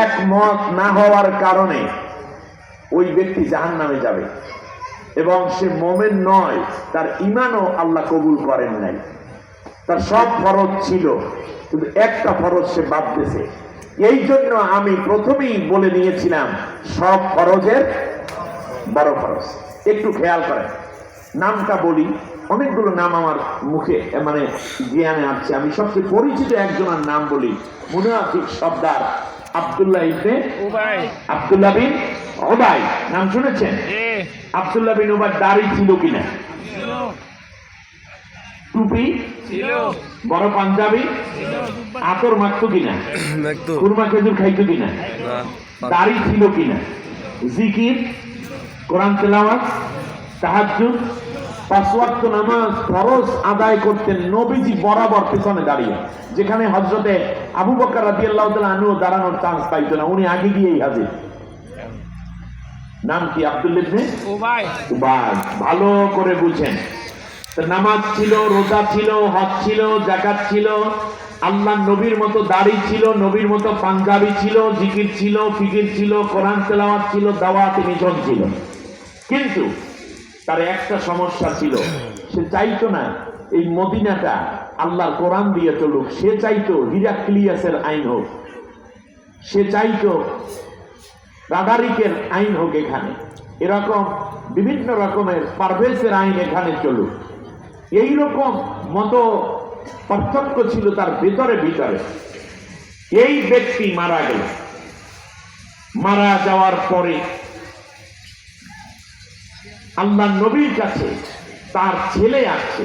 Speaker 1: একমত না হওয়ার কারণে ওই ব্যক্তি জাহান্নামে যাবে এবং সে মুমিন নয়, তার ঈমানও আল্লাহ কবুল করেন নাই। তার সব ফরজ ছিল, কিন্তু একটা ফরজ সে বাদ দিয়েছে। এই জন্য আমি প্রথমেই বলে নিয়েছিলাম সব ফরজের বড় ফরজ। একটু খেয়াল করেন, নামটা বলি, অনেকগুলো নাম আমার মুখে মানে জ্ঞানে আসছে, আমি সবচেয়ে পরিচিত একজনের নাম বলি, মুনাফিক সর্দার আব্দুল্লাহ ইবনে উবাই। আব্দুল্লাহ বিন উবাই নাম শুনেছেন? আব্দুল্লাহ বিন উবাই দাড়ি ছিল কিনা? টুপি ছিল, বড় পাঞ্জাবি, আতর মাখতো কিনা, কুরমা খেজুর খাইতো কিনা, দাড়ি ছিল কিনা, জিকির, কোরআন তেলাওয়াত, তাহাজ্জুদ, 5 ওয়াক্ত নামাজ ফরজ আদায় করতেন নবীজি বরাবর পিছনে দাঁড়িয়ে। যেখানে হযরতে আবু বকর রাদিয়াল্লাহু তাআলা আনহু দাঁড়ানোর চান্স পাইতো না, উনি আগে গিয়েই হাজির। নাম কি? আব্দুল্লাহ ইবনে উবাই। উবাই, ভালো করে বুঝেন। নামাজ ছিল, রোজা ছিল, হজ ছিল, যাকাত ছিল, আল্লাহ নবীর মতো দাড়ি ছিল, নবীর মতো পাঞ্জাবি ছিল, জিকির ছিল, ফিকির ছিল, কোরআন তেলাওয়াত ছিল, দাওয়াতে মিশন ছিল। কিন্তু তার একটা সমস্যা ছিল, সে চাইতো না এই মদিনাটা আল্লাহর কোরআন দিয়ে চলুক, সে চাইতো হিরাক্লিয়াসের আইন হোক, সে চাইতো রাদারিকের আইন হোক এখানে, এরকম বিভিন্ন রকমের পারভেজের আইন এখানে চলুক। এইরকম মত পার্থক্য ছিল তার ভিতরে ভিতরে। এই ব্যক্তি মারা গেল। মারা যাওয়ার পরে আল্লাহ নবীর কাছে তার ছেলে আসছে।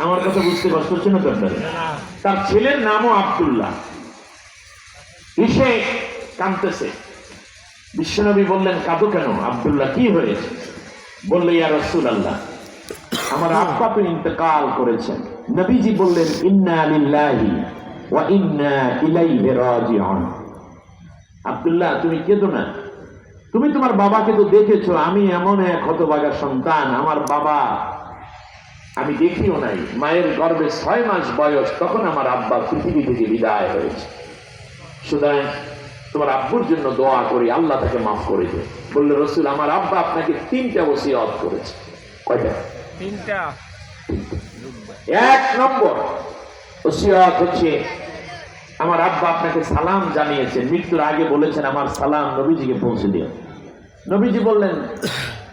Speaker 1: আমার কথা বুঝতে কষ্ট হচ্ছে না? তার ছেলের নামও আব্দুল্লাহ। এসে কাঁদতেছে। বিশ্বনবী বললেন, কাঁদো কেন? আব্দুল্লাহ কি হয়েছে? বললে, ইয়া রাসূলুল্লাহ, আমার আব্বা তো ইন্তেকাল করেছেন। নবীজি বললেন, ইন্না লিল্লাহি ওয়া ইন্না ইলাইহি রাজিউন। আব্দুল্লাহ, তুমি কেঁদো না, তুমি তোমার বাবাকে তো দেখেছো, আমি এমন এক হতভাগা সন্তান, আমার বাবা আমি দেখিও নাই। মায়ের গর্ভে 6 মাস বয়স, তখন আমার আব্বা পৃথিবী থেকে বিদায় হয়েছে। সুতরাং তোমার আব্বুর জন্য দোয়া করি, আল্লাহ তাকে মাফ করে দেয়। বললে, রাসূল, আমার আব্বা আপনাকে 3টা ওসিয়ত করেছে। কয়টা? 3টা। 1 নম্বর ওসিয়ত হচ্ছে, আমার আব্বা আপনাকে সালাম জানিয়েছেন, মৃত্যুর আগে বলেছেন আমার সালাম নবীজিকে পৌঁছে দিও। নবীজি বললেন,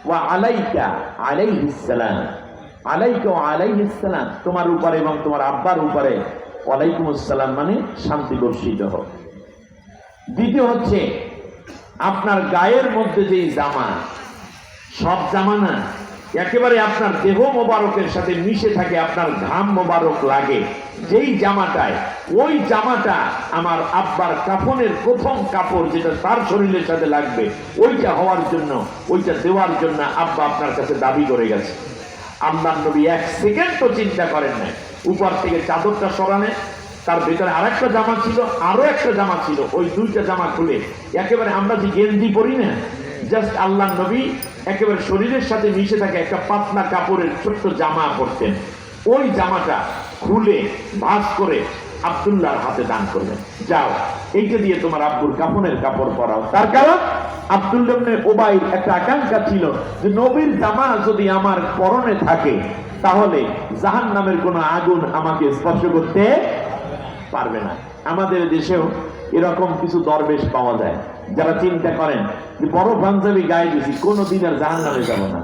Speaker 1: ওয়া আলাইকা আলাইহিস সালাম, আলাইকা ওয়া আলাইহিস সালাম, তোমার উপরে এবং তোমার আব্বার উপরে ওয়ালাইকুমুস সালাম, মানে শান্তি বর্ষিত হোক। দ্বিতীয় হচ্ছে, আপনার গায়ের মধ্যে যেই জামা, সব জামা না, একেবারে আপনার দেহ মোবারকের সাথে মিশে থাকে, আপনার ঘাম মোবারক লাগে যেই জামাটায়, ওই জামাটা আমার আব্বার কাফনের প্রথম কাপড়, যেটা তার শরীরের সাথে লাগবে, ওইটা হওয়ার জন্য, ওইটা দেওয়ার জন্য আব্বা আপনার কাছে দাবি করে গেছে। আল্লাহর নবী 1 সেকেন্ড তো চিন্তা করেন না, উপর থেকে চাদরটা সরানে, তার ভিতরে আরেকটা জামা ছিল, আরো একটা জামা ছিল, ওই 2টা জামা খুলে, একেবারে আমরা যে গেঞ্জি পরি না, জাস্ট আল্লাহর নবী একেবারে শরীরের সাথে মিশে থাকে একটা পাতলা কাপড়ের ছোট্ট জামা পরতেন। ওই জামাটা খুলে ভাঁজ করে আব্দুল্লাহর হাতে দান করবেন, যাও এইটা দিয়ে তোমার আব্বুর কাফনের কাপড় পরাও। তার কারণ আব্দুল্লাহ ইবনে উবাইর একটা আকাঙ্ক্ষা ছিল যে নবীর জামা যদি আমার পরনে থাকে, তাহলে জাহান্নামের কোনো আগুন আমাকে স্পর্শ করতে পারবে না। আমাদের দেশেও এরকম কিছু দরবেশ পাওয়া যায়, যারা চিন্তা করেন যে বড় পাঞ্জাবি গায়ে দিয়েছি, কোনোদিন আর জাহান্নামে যাব না।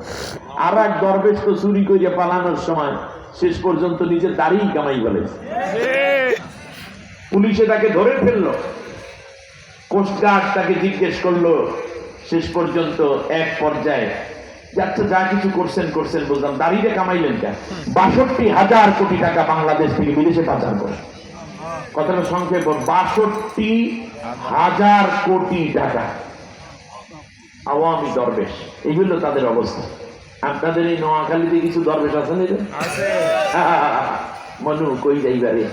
Speaker 1: আর এক দরবেশ তো চুরি করে পালানোর সময় শেষ পর্যন্ত নিজের দাড়ি কামাই ফেলেছে। পুলিশে তাকে ধরে ফেললো, কোস্টগার্ড তাকে জিজ্ঞেস করলো, শেষ পর্যন্ত এক পর্যায়ে, আচ্ছা যা কিছু করছেন করছেন বুঝলাম, দাড়িটা কামাইলেন কেন? 62,000 কোটি টাকা বাংলাদেশ থেকে বিদেশে পাচার করে। কথাটা সংক্ষেপ, 62,000 কোটি টাকা। আওয়ামী দরবেশ, এইগুলো তাদের অবস্থা। আপনাদের এই নোয়াখালীতে কিছু দরবেশ আছে না? মনু কই যাইবারে,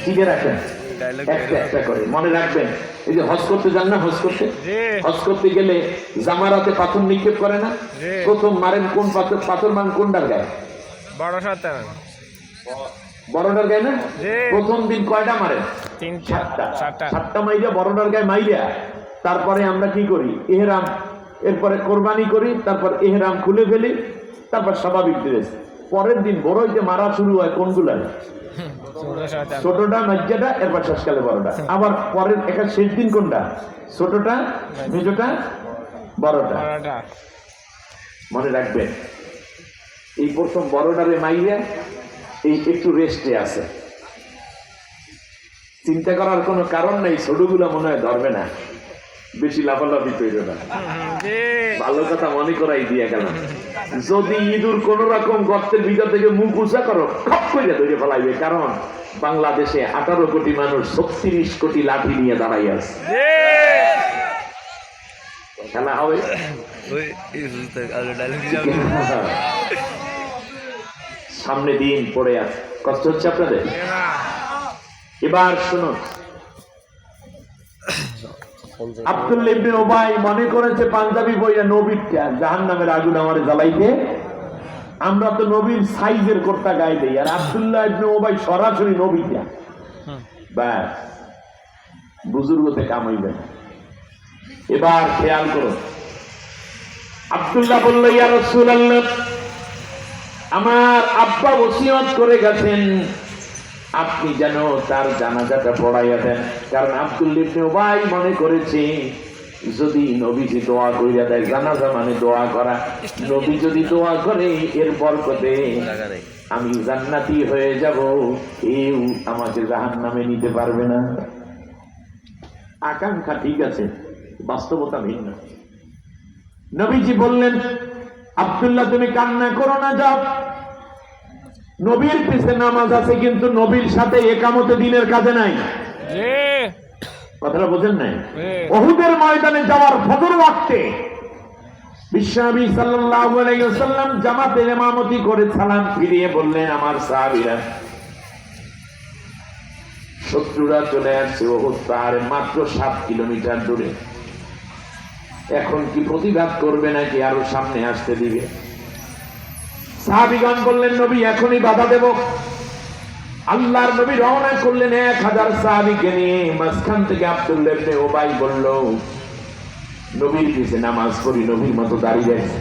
Speaker 1: শিখে রাখেন, একটা একটা করে মনে রাখবেন। এই যে হজ করতে যান না, হজ করতে গেলে জামারাতে পাথর নিক্ষেপ করে না, প্রথম মারেন কোন পাথর? পাথর মান কোনটার গায়ে? বড়টার গায়ে না? প্রথম দিন কয়টা মারেন? 7টা মাইরা বড়টার গায়ে মাইরা, তারপরে আমরা কি করি? এহরাম, এরপরে কোরবানি করি, তারপর এহরাম খুলে ফেলি, তারপর স্বাভাবিক ড্রেস। পরের দিন বড়ইতে মারা শুরু হয় কোনগুলা? ছোটটা, মাঝটা, এরপর শেষকালে বড়টা। আবার পরের একটা শেষ দিন কোনটা? ছোটটা, মেজোটা, বড়টা। মনে রাখবেন, এই প্রথম বড়টারে মাইয়া এই একটু রেস্টে আছে, চিন্তা করার কোনো কারণ নেই, ছোটগুলো মনে হয় ধরবে না, বেশি লাফালাফি তৈরি না। ভালো কথা মনে করাই দিয়ে গেল, যদি ইঁদুর কোন রকম গর্তের ভিতর থেকে মুখ উঁচা করো খপ করে ধরে ফেলাইবে, কারণ বাংলাদেশে 18 কোটি মানুষ 36 কোটি লাঠি নিয়ে দাঁড়াই আছে। খেলা হবে সামনে দিন পড়ে আছে, কষ্ট হচ্ছে আপনাদের। এবার শুনুন, আব্দুল্লাহ ইবনে উবাই মনে করেছে পাঞ্জাবি বইয়া নবীরটা জাহান্নামের আগুন আমারে জ্বালাইতে, আমরা তো নবীর সাইজের কর্তা গায়ে দেই, আর আব্দুল্লাহ ইবনে উবাই সরাসরি নবীটা, ব্যাস বুজুর্গতে কামাইবে। এবার খেয়াল করুন, আব্দুল্লাহ বলল, ইয়া রাসূলুল্লাহ, আমার আব্বা ওসিয়ত করে গেছেন আপনি যেন তার জানাজাটা পড়াইয়া দেন, কারণ আব্দুল্লাহ ইবনে উবাই মনে করেছে যদি নবীজি দোয়া কইরা দেয়, জানাজা মানে দোয়া করা, নবী যদি দোয়া করে এর বরকতে আমি জান্নাতি হয়ে যাব, কেউ আমাকে জাহান্নামে নিতে পারবে না। আকাঙ্ক্ষা ঠিক আছে, বাস্তবতা ভিন্ন। নবীজি বললেন, আব্দুল্লাহ তুমি কান্না করো না, যাও, নবীর পিছে নামাজ আছে, কিন্তু নবীর সাথে একামতে দিনের কাজে নাই। কথাটা বোঝেন নাই? উহুদের ময়দানে যাওয়ার ফজর ওয়াক্তে বিশ্বনবী সাল্লাল্লাহু আলাইহি ওয়াসাল্লাম জামাতের ইমামতি করে সালাম ফিরিয়ে বললেন, আমার সাহাবীরা, শত্রুরা চলে আসছে উহুদ পাহাড়ে মাত্র 7 কিলোমিটার দূরে, এখন কি প্রতিবাদ করবে নাকি আরো সামনে আসতে দিবে? সাহাবীগণ বললেন, নবী এখনই বাধা দেব। আল্লাহর নবী রওনা করলেন 1000 সাহাবীকে নিয়ে। মাঝখান থেকে আব্দুল্লাহ ইবনে উবাই বলল, নবীর পিছে নামাজ পড়ি, নবীর মতো দাঁড়িয়ে রাখি,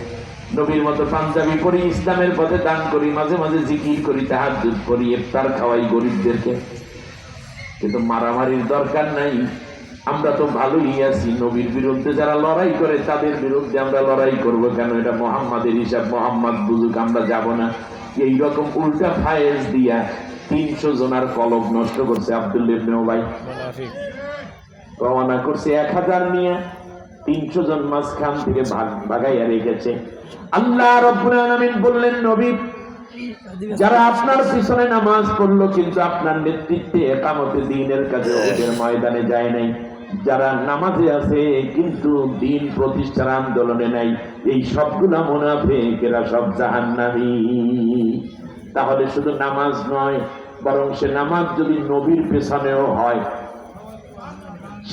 Speaker 1: নবীর মতো পাঞ্জাবি পরি, ইসলামের পথে দান করি, মাঝে মাঝে জিকির করি, তাহাজ্জুদ করি, ইফতার খাওয়াই গরিবদেরকে, কিন্তু মারামারির দরকার নাই, আমরা তো ভালোই আছি। নবীর বিরুদ্ধে যারা লড়াই করে তাদের বিরুদ্ধে আমরা লড়াই করব কেন? এটা মুহাম্মাদের হিসাব, মুহাম্মদ বুঝুক, আমরা যাব না। এইরকম উল্টা ফায়েজ দিয়া 300 জনের কলব নষ্ট করছে আব্দুল্লাহ ইবনে উবাই। রওনা করছে 1000 নিয়ে, 300 জন মাঝখান থেকে ভাগাইয়া রেখেছে। আল্লাহ রাব্বুল আলামিন বললেন, নবী যারা আপনার পিছনে নামাজ পড়লো কিন্তু আপনার নেতৃত্বে একামতে দ্বীনের কাজে ওদের ময়দানে যায় নাই, যারা নামাজে আছে কিন্তু দ্বীন প্রতিষ্ঠার আন্দোলনে নাই, এই সবগুলা মুনাফিক, এরা সব জাহান্নামী। তাহলে শুধু নামাজ নয়, বরং সে নামাজ যদি নবীর পেছনেও হয়,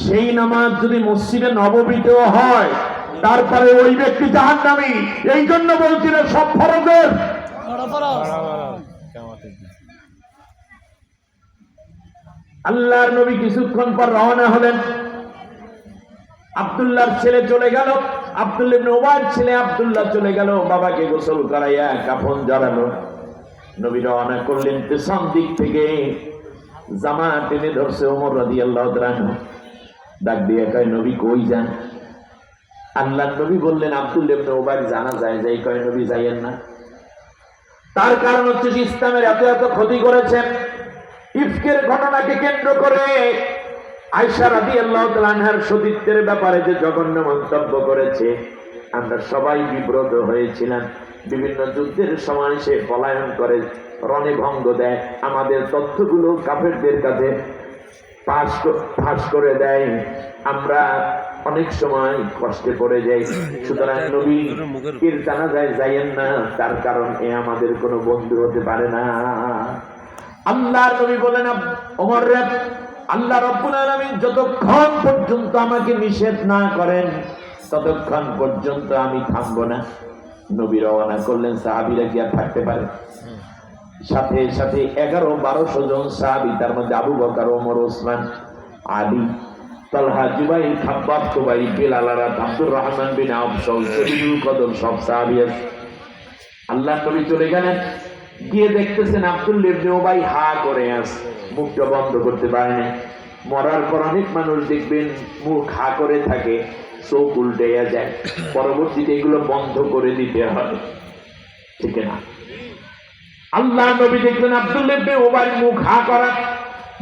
Speaker 1: সেই নামাজ যদি মসজিদে নববীতেও হয়, তারপরে ওই ব্যক্তি জাহান্নামী। এই জন্য বলছিলেন সব ফরজের আল্লাহর নবী কিছুক্ষণ পর রওনা হলেন। আব্দুল্লাহর ছেলে চলে গেল, আব্দুল্লাহ ইবনে উবাইর ছেলে আব্দুল্লাহ চলে গেল, বাবাকে গোসল করাইয়া কাফন জড়ালো। নবী রওনা করলেন, পেছন দিক থেকে জামা টেনে ধরছে ওমর রাদিয়াল্লাহু তাআলা আনহু। ডাক দিয়ে কয়, নবী কই যান? আল্লাহর নবী বললেন, আব্দুল্লাহ ইবনে উবাইর জানাজায় যাই। কয়, নবী যাইয়েন না। তার কারণ হচ্ছে ইসলামের এত এত ক্ষতি করেছেন। ইফকের ঘটনাকে কেন্দ্র করে আয়েশা রাদিয়াল্লাহু তাআলা আনহার সতীত্বের ব্যাপারে যে জঘন্য মন্তব্য করেছে, আমরা সবাই বিব্রত হয়েছিলাম। বিভিন্ন যুদ্ধের সময় সে পলায়ন করে, রণে ভঙ্গ দেয়, আমাদের তথ্যগুলো কাফেরদের কাছে ফাঁস করে দেয়, আমরা অনেক সময় কষ্টে পড়ে যাই। সুতরাং নবীর জানাজায় যাইয়েন না, তার কারণ এ আমাদের কোনো বন্ধু হতে পারে না। আল্লাহর নবী বলেন, ওমর রে, আল্লাহ রাব্বুল আলামিন যতক্ষণ পর্যন্ত আমাকে নিষেধ না করেন ততক্ষণ পর্যন্ত আমি থামবো না। নবী রওনা করলেন, সাহাবীরা কি আর থাকতে পারে? সাথে সাথে 1100-1200 জন সাহাবী, তার মধ্যে আবু বকর, ওমর, ওসমান, আলী, তালহা, জুবাইর, খাব্বাব, খুবাইব, বেলাল, আব্দুর রহমান বিন আওফ, সঈদুল কদর, সব সাহাবী। আল্লাহ নবী চলে গেলেন, গিয়ে দেখতেছেন আব্দুল্লাহ ইবনে উবাই হা করে আছে, মুখটা বন্ধ করতে পারে না। মরার পর অনেক মানুষ দেখবেন মুখ হা করে থাকে, চোখ উল্টে যায়, পরবর্তীতে এগুলো বন্ধ করে দিতে হয়, ঠিক না? আল্লাহ নবী দেখলেন আব্দুল্লাহ ইবনে উবাইর মুখ হা করা।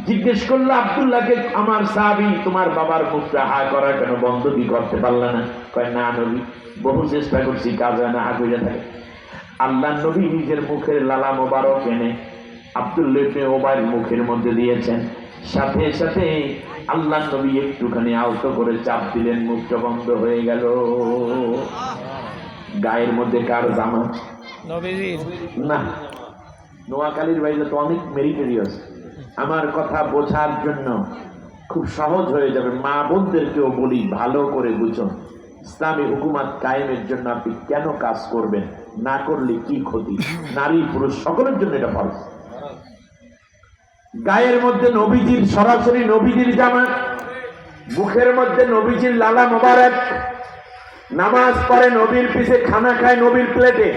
Speaker 1: জিজ্ঞেস করলো আব্দুল্লাহকে, আমার সাহাবী, তোমার বাবার মুখটা হা করা কেন, বন্ধ কি করতে পারলে না? কয়, না নবী, বহু চেষ্টা করছি, কাজ হয় না, হা কইরা থাকে। আল্লাহ নবী নিজের মুখের লালা মোবারক এনে আব্দুল্লাহ ইবনে উবাইর মুখের মধ্যে দিয়েছেন। সাথে সাথে আল্লাহ নবী একটুখানি আলতো করে চাপ দিলেন, মুখটা বন্ধ হয়ে গেল। গায়ের মধ্যে কার জামা?
Speaker 2: নবীজির।
Speaker 1: না, নোয়াখালীর বাইরে তো অনেক মেরিটারি আছে। আমার কথা বোঝার জন্য খুব সহজ হয়ে যাবে। মা বোনদেরকেও বলি, ভালো করে বুঝুন, ইসলামী হুকুমত কায়েমের জন্য আপনি কেন কাজ করবেন, না করলে কি ক্ষতি। নারী পুরুষ সকলের জন্য এটা ফরজ। গায়ের মধ্যে নবীজির, সরাসরি নবীজির জামা, মুখের মধ্যে নবীজির লালা মোবারক, নামাজ পড়ে নবীর পিছে, খানা খায় নবীর প্লেটে,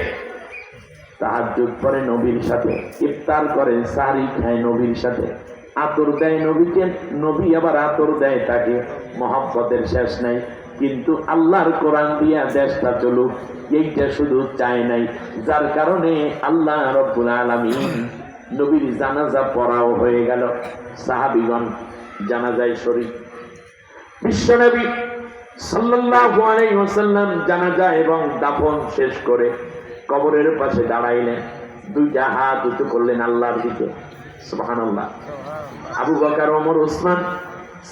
Speaker 1: তাহাজ্জুদ পড়ে নবীর সাথে, ইফতার করে, সাহরি খায় নবীর সাথে, আতর দেয় নবীকে, নবী আবার আতর দেয় তাকে। মহব্বতের শেষ নাই। কিন্তু আল্লাহর কোরআন দিয়া দেশটা চলুক, এইটা শুধু চায় নাই। যার কারণে আল্লাহ রব্বুল আলামিন নবীর জানাজা পড়াও হয়ে গেল। সাহাবীগণ জানাজায় শরীক। বিশ্বনবী সাল্লাল্লাহু আলাইহি ওয়াসাল্লাম জানাজা এবং দাফন শেষ করে কবরের পাশে দাঁড়াইলেন, দুইটা হাত উঁচু করলেন আল্লাহর দিকে। সুবহানাল্লাহ। আবু বকর, ওমর, ওসমান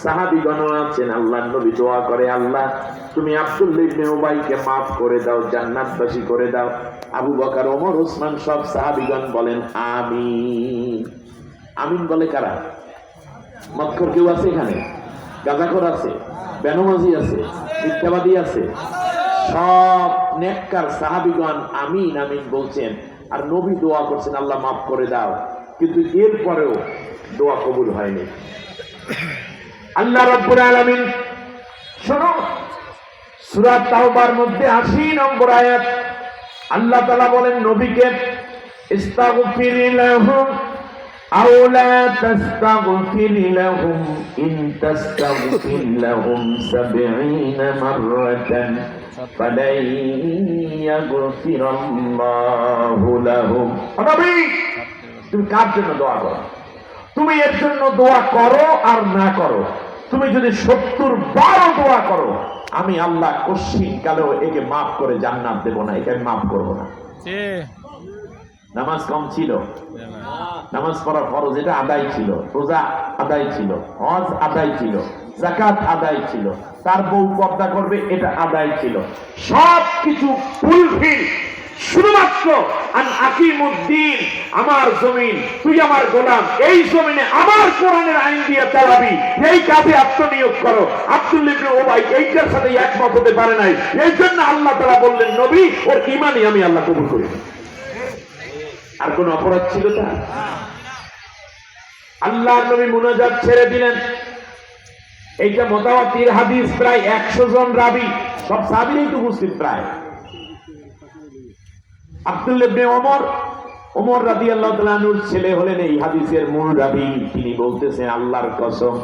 Speaker 1: সাহাবীগণ আছেন। আল্লাহর নবী দোয়া করে, আল্লাহ তুমি আব্দুল্লাহ ইবনে উবাইকে মাফ করে দাও, জান্নাতবাসী করে দাও। আবু বকর, ওমর, ওসমান সব সাহাবীগণ বলেন আমিন। আমিন বলে কারা? মক্কার কেউ আছে এখানে? গাজাখোর আছে, বেনমাজি আছে, মিথ্যাবাদী আছে। সব নেককার সাহাবীগণ আমিন আমিন বলছেন, আর নবী দোয়া করছেন, আল্লাহ মাফ করে দাও। কিন্তু এরপরেও দোয়া কবুল হয়নি। আল্লাহ রাব্বুল আলামিন, শোনো, সূরা তাওবার মধ্যে ৮০ নম্বর আয়াত, আল্লাহ তাআলা বলেন নবীকে, ইস্তাগফির লাহুম আও লা তাস্তাগফির লাহুম ইন তাস্তাগফির লাহুম ৭০ মাররাতান ফালাই ইয়াগফিরাল্লাহু লাহুম। নবী, তুমি কার জন্য দোয়া করো? তুমি এর জন্য দোয়া করো আর না করো, তুমি যদি ৭০ বার দোয়া করো, আমি আল্লাহ কশিন কালেও একে মাফ করে জান্নাত দেব না, একে আমি মাফ করবো না। নামাজ কম ছিল, নামাজ পড়া ফরজ, এটা আদায় ছিল, রোজা আদায় ছিল, হজ আদায় ছিল, যাকাত আদায় ছিল, তার বউ পর্দা করবে, এটা আদায় ছিল, সব কিছু ফুলফিল। শুধুমাত্র আন আকিমুদ্দিন, আমার জমিন, তুই আমার গোলাম, এই জমিনে আমার কোরআনের আইন দিয়ে চালাবি, এই কাজে আত্মনিয়োগ করো। আব্দুল্লাহ ইবনে উবাই এইটার সাথে একমত হতে পারে নাই। এই জন্য আল্লাহ তাআলা বললেন, নবী, ওর ঈমানই আমি আল্লাহ কবুল করি। আর কোন অপরাধ ছিল তার? আল্লাহ নবী মুনাজাত ছেড়ে দিলেন। এইটা মুতাওয়াতির হাদিস, প্রায় ১০০ জন রাবী, সব সাহাবীই তো মুসলিম প্রায়। আব্দুল্লাহ ইবনে ওমর রাদিয়াল্লাহু তাআলা আনহুর ছেলে হলেন এই হাদিসের মূল রাবী। তিনি বলতেছেন, আল্লাহর কসম,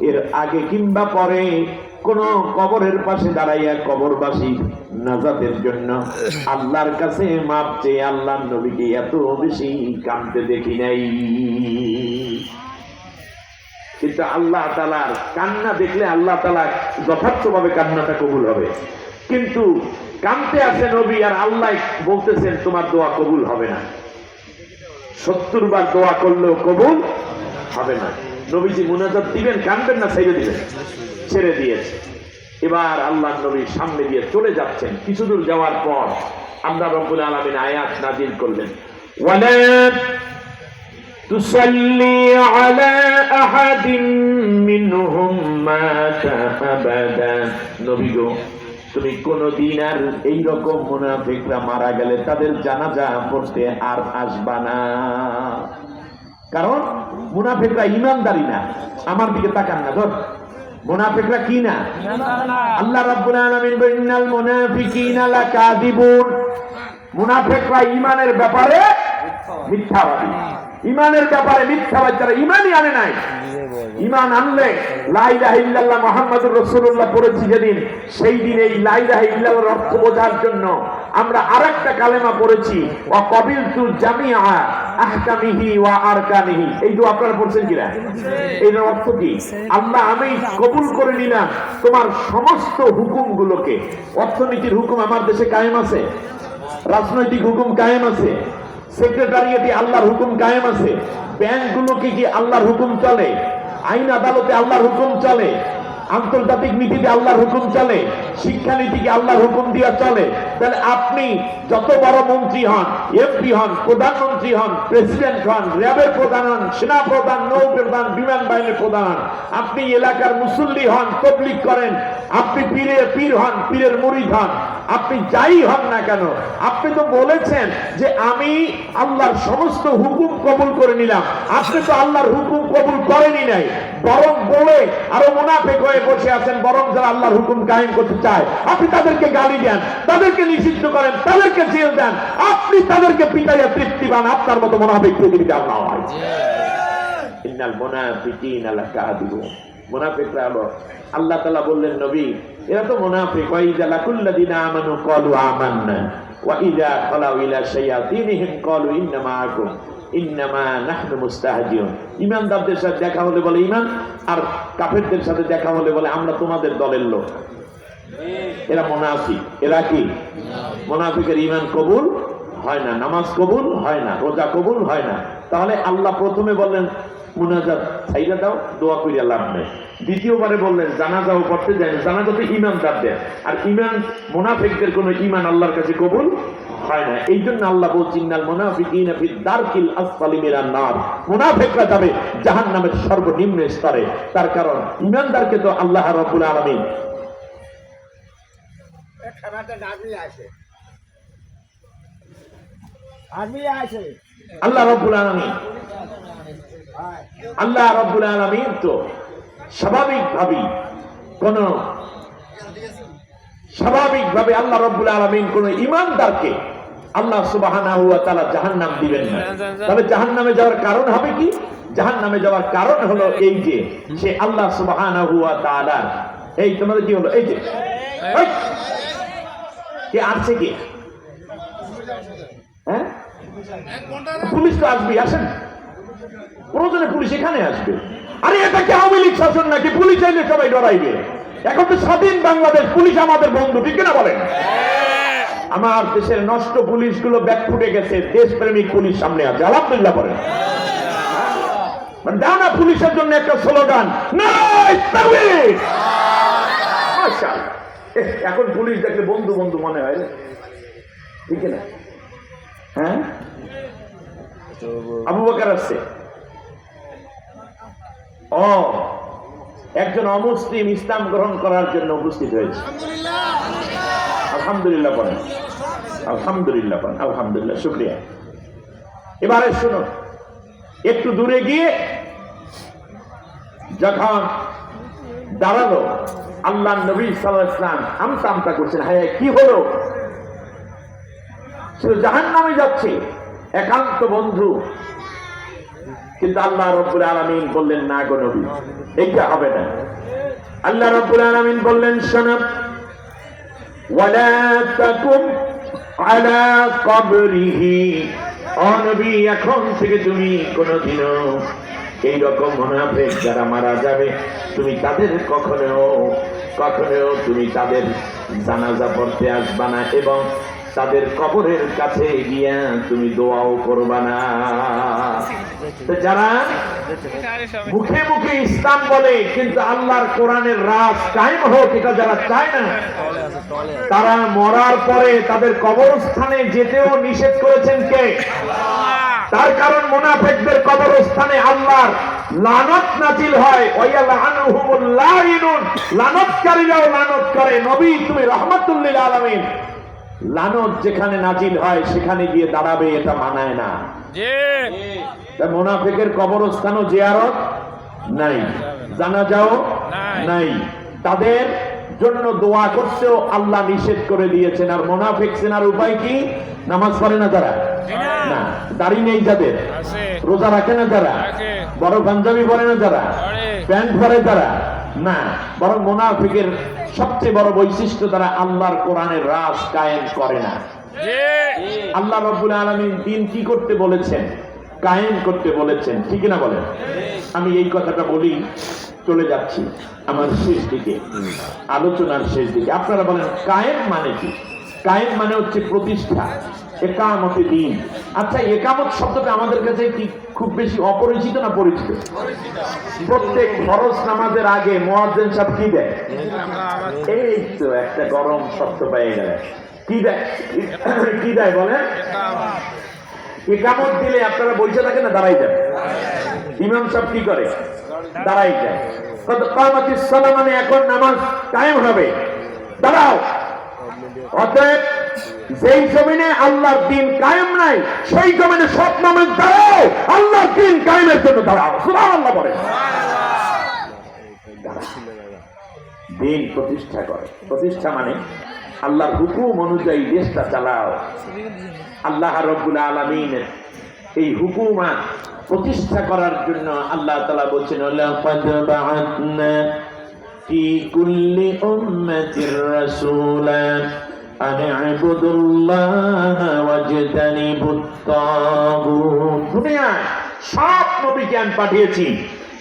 Speaker 1: এর আগে কিংবা পরে কোন কবরের পাশে দাঁড়াইয়া কবরবাসী নাজাতের জন্য আল্লাহর কাছে মাপ চেয়ে আল্লাহর নবীকে এত বেশি কাঁদতে দেখি নাই। কিন্তু আল্লাহ তাআলার কান্না দেখলে আল্লাহ তাআলা যথার্থভাবে কান্নাটা কবুল হবে। কিন্তু কাঁদতে আছে নবী, আর আল্লাহ বলতেছেন তোমার দোয়া কবুল হবে না। ৭০ বার দোয়া করলেও কবুল হবে না। নবীজি মুনাজাত দিবেন, কাঁদবেন না, ছেড়ে দিবেন, ছেড়ে দিয়েছে। এবার আল্লাহ নবীর সামনে দিয়ে চলে যাচ্ছেন। কিছু দূর যাওয়ার পর আল্লাহ রাব্বুল আলামিন আয়াত নাযিল করলেন, ওয়ালা তুসাল্লি আলা আহাদিন মিনহুম মাতা আবাদা। নবী গো, তুমি কোনদিন আর এইরকম মুনাফিকরা মারা গেলে তাদের জানাজা পড়তে আর আসবা না। কারণ মুনাফিকরা ঈমানদারি না। আমার দিকে তাকান না, ধর, মুনাফিকরা কি না? আল্লাহ রাব্বুল আলামিন বলেন, ইন্নাল মুনাফিকিনা লাকাযিবুন। মুনাফিকরা ঈমানের ব্যাপারে মিথ্যাবাদী। ইমানের ব্যাপারে মিথ্যাবাদী, যারা ইমানই আনে নাই। ইমান আনলে লা ইলাহা ইল্লাল্লাহ মুহাম্মাদুর রাসূলুল্লাহ পড়েছি যেদিন, সেই দিন এই লা ইলাহা ইল্লাল্লাহর অর্থ বোঝার জন্য আমরা আরেকটা কালেমা পড়েছি, ওয়া ক্বাবিলতু জামিআ আহকামিহি ওয়া আরকানিহি। এই দোয়া আপনারা পড়ছেন কিনা? এর অর্থ কি? আল্লাহ, আমি কবুল করে নিলাম তোমার সমস্ত হুকুমগুলোকে। অর্থনীতির হুকুম আমার দেশে কায়েম আছে, রাজনৈতিক হুকুম কায়েম আছে, সেক্রেটারিয়েটে আল্লাহর হুকুম কায়েম আছে, ব্যাংকগুলোকে কি আল্লাহর হুকুম চলে, আইন আদালতে আল্লাহর হুকুম চলে, আন্তর্জাতিক নীতিতে আল্লাহর হুকুম চলে, শিক্ষানীতিকে আল্লাহর হুকুম দিয়ে চলে। তাহলে আপনি যত বড় মন্ত্রী হন, এমপি হন, প্রধানমন্ত্রী হন, প্রেসিডেন্ট হন, র্যাবের প্রধান হন, সেনা প্রধান, নৌ প্রধান, বিমান বাহিনীর প্রধান হন, আপনি এলাকার মুসল্লি হন, তবলিগ করেন, আপনি পীরের পীর হন, পীরের মুরিদ হন, আপনি যাই হন না কেন, আপনি তো বলেছেন যে আমি আল্লাহর সমস্ত হুকুম কবুল করে নিলাম। আপনি তো আল্লাহর হুকুম কবুল করেনই নাই, বরং বলে আরো মুনাফিক হয়ে বসে আছেন। বরং যারা আল্লাহর হুকুম কায়েম করতে চায়, আপনি তাদেরকে গালি দেন, তাদেরকে নিষিদ্ধ করেন, তাদেরকে জেল দেন, আপনি তাদেরকে পিটাইয়া তৃপ্তি পান। আপনার মতো মুনাফিক পৃথিবীতে আর নয়। ইন্নাল মুনাফিকিনা লাকাযিবুন। মুনাফিকরা হলো, আল্লাহ তাআলা বললেন নবী, এরা তো মুনাফিক। ওয়া ইযা লাকুল্লাযিনা আমানু ক্বালু আমান্না ওয়া ইযা খালাউ ইলা শায়াতিনহিম ক্বালু ইন্না মাআকুম ইন্নামা নাহনু মুস্তাহজিউন। ঈমানদারদের সাথে দেখা হলে বলে ঈমান, আর কাফেরদের সাথে দেখা হলে বলে আমরা তোমাদের দলের লোক। এরা মুনাফিক। এরা কি? মুনাফিকের ঈমান কবুল হয় না, নামাজ কবুল হয় না, রোজা কবুল হয় না। তাহলে আল্লাহ প্রথমে বললেন মুনাজাত ছাইরা দাও, দোয়া কইরা লাভ নেই। দ্বিতীয়বারে বললেন জানাজাও পড়তে যায় না, জানাজা তো ঈমানদারদের। আর ঈমান, মুনাফিকদের কোনো ঈমান আল্লাহর কাছে কবুল হয় না। এই জন্য আল্লাহ বলছেন ইন্নাল মুনাফিকিনা ফি দারকিল আসফালি মিনান নার। মুনাফিকরা যাবে জাহান্নামের সর্বনিম্ন স্তরে। তার কারণ ঈমানদারকে তো আল্লাহ রাব্বুল আলামিন আল্লাহ রাব্বুল আলামিন তো স্বাভাবিকভাবে আল্লাহ রাব্বুল আলামিন কোন ঈমানদারকে আল্লাহ সুবহানাহু ওয়া তাআলা জাহান্নাম দিবেন না। তবে জাহান্নামে যাওয়ার কারণ হবে কি? জাহান্নামে যাওয়ার কারণ হলো এই যে সে আল্লাহ সুবহানাহু ওয়া তাআলা, এই তোমাদের কি হলো, এই যে কে আসছে, কি হ্যাঁ, পুলিশ তো আসবে, আসেন, প্রয়োজনে পুলিশ এখানে আসবে। আরে এটা কি আওয়ামী লীগ শাসন নাকি? পুলিশ আইলে সবাই ডরাইবে। এখন তো স্বাধীন বাংলাদেশ, পুলিশ আমাদের বন্ধু, ঠিক কিনা বলেন? আমার দেশের নষ্ট পুলিশ গুলো ব্যাক ফুটে গেছে, দেশপ্রেমিক পুলিশ সামনে আছে, আলহামদুলিল্লাহ বলেন। দাও না পুলিশের জন্য একটা স্লোগান, এখন পুলিশ দেখলে বন্ধু বন্ধু মনে হয়, ঠিক না? হ্যাঁ, আবু বকর আসছে, একজন অমুসলিম ইসলাম গ্রহণ করার জন্য উপস্থিত হয়েছে। আলহামদুলিল্লাহ বলেন, আলহামদুলিল্লাহ বলেন, আলহামদুলিল্লাহ, শুকরিয়া। এবারে শুনুন, একটু দূরে গিয়ে যখন দাঁড়ালো, আল্লাহ নবী সাল্লাল্লাহু আলাইহি ওয়াসাল্লাম আমতা আমতা করছেন, হায় কি হলো? সে জাহান্নামে যাচ্ছে, একান্ত বন্ধু। কিন্তু আল্লাহ রাব্বুল আলামিন বললেন না গো নবী, এটা হবে না। আল্লাহ রাব্বুল আলামিন বললেন শোনো, ওয়ালা তাকুম আলা কবরিহি, ও নবী এখন থেকে তুমি কোনদিনও এইরকম মুনাফিক যারা মারা যাবে, তুমি তাদের কখনো তুমি তাদের জানাজা পড়তে আসবা না, এবং তাদের কবরের কাছে গিয়া তুমি দোয়াও করবা না। যারা মুখে মুখে ইসলাম বলে কিন্তু আল্লাহর কোরআনের রাজ কায়েম হোক এটা যারা চায় না, তারা মরার পরে তাদের কবরস্থানে যেতেও নিষেধ করেছেন কে? তার কারণ মুনাফিকদের কবরস্থানে আল্লাহর লানত নাজিল হয়, ওয়ায়ালানুহুমুল লাইনুন, লানতকারীরাও লানত করে। নবী তুমি রাহমাতুল লিল আলামিন, লানত যেখানে নাজিল হয় সেখানে গিয়ে দাঁড়াবে, এটা মানায় না। মুনাফিকের কবরস্থানও জিয়ারত নাই, জানাজাও নাই, তাদের জন্য দোয়া করতেও আল্লাহ নিষেধ করে দিয়েছেন। আর মুনাফিক সেনার উপায় কি? নামাজ পড়ে না তারা, না, দাড়ি নেই যাদের, রোজা রাখে না যারা, বড় পাঞ্জাবি পরে না যারা, প্যান্ট পরে যারা, না, বরং মুনাফিকের সবচেয়ে বড় বৈশিষ্ট্য তারা আল্লাহর কোরআনের রাজ কায়েম করে না। আল্লাহ রাব্বুল আলামিন দ্বীন কি করতে বলেছেন? কায়েম করতে বলেছেন, ঠিক না বলেন? আমি এই কথাটা বলি, চলে যাচ্ছি আমার শেষ দিকে, আলোচনার শেষ দিকে। আপনারা বলেন কায়েম মানে কি? কায়েম মানে হচ্ছে প্রতিষ্ঠা, একামতে দ্বীন। আচ্ছা, একামত শব্দটা আমাদের কাছে কি খুব বেশি অপরিচিত না পরিচিত? প্রত্যেক ফরজ নামাজের আগে মুয়াজ্জিন সাহেব কি দেয়? এই তো একটা গরম শব্দ পেয়ে গেলে, কি দেয়? কি দেয় বলেন? একামত দিলে আপনারা বসে থাকেন না দাঁড়াই যান? ইমাম সাহেব কি করে? দাঁড়াই যায়। কামাতিস সালাহ মানে এখন নামাজ কায়েম হবে, দাঁড়াও। অতএব যেই জমিনে আল্লাহর দ্বীন কায়েম নাই, সেই জমিনে সব নামাজ দাঁড়াও, আল্লাহর দ্বীন কায়েমের জন্য দাঁড়াও। সুবহানাল্লাহ বলে। দ্বীন প্রতিষ্ঠা করে। প্রতিষ্ঠা মানে আল্লাহর হুকুম অনুযায়ী দেশটা চালাও। আল্লাহ রাব্বুল আলামিনের এই হুকুমাত প্রতিষ্ঠা করার জন্য আল্লাহ তাআলা বলেছেন, লাকাদ বাআতনা ফি কুল্লি উম্মাতির রাসূলা আন ইবুদুল্লাহ ওয়াজতানিবুত তাগুত। দুনিয়ায় সব নবীকে আমি পাঠিয়েছি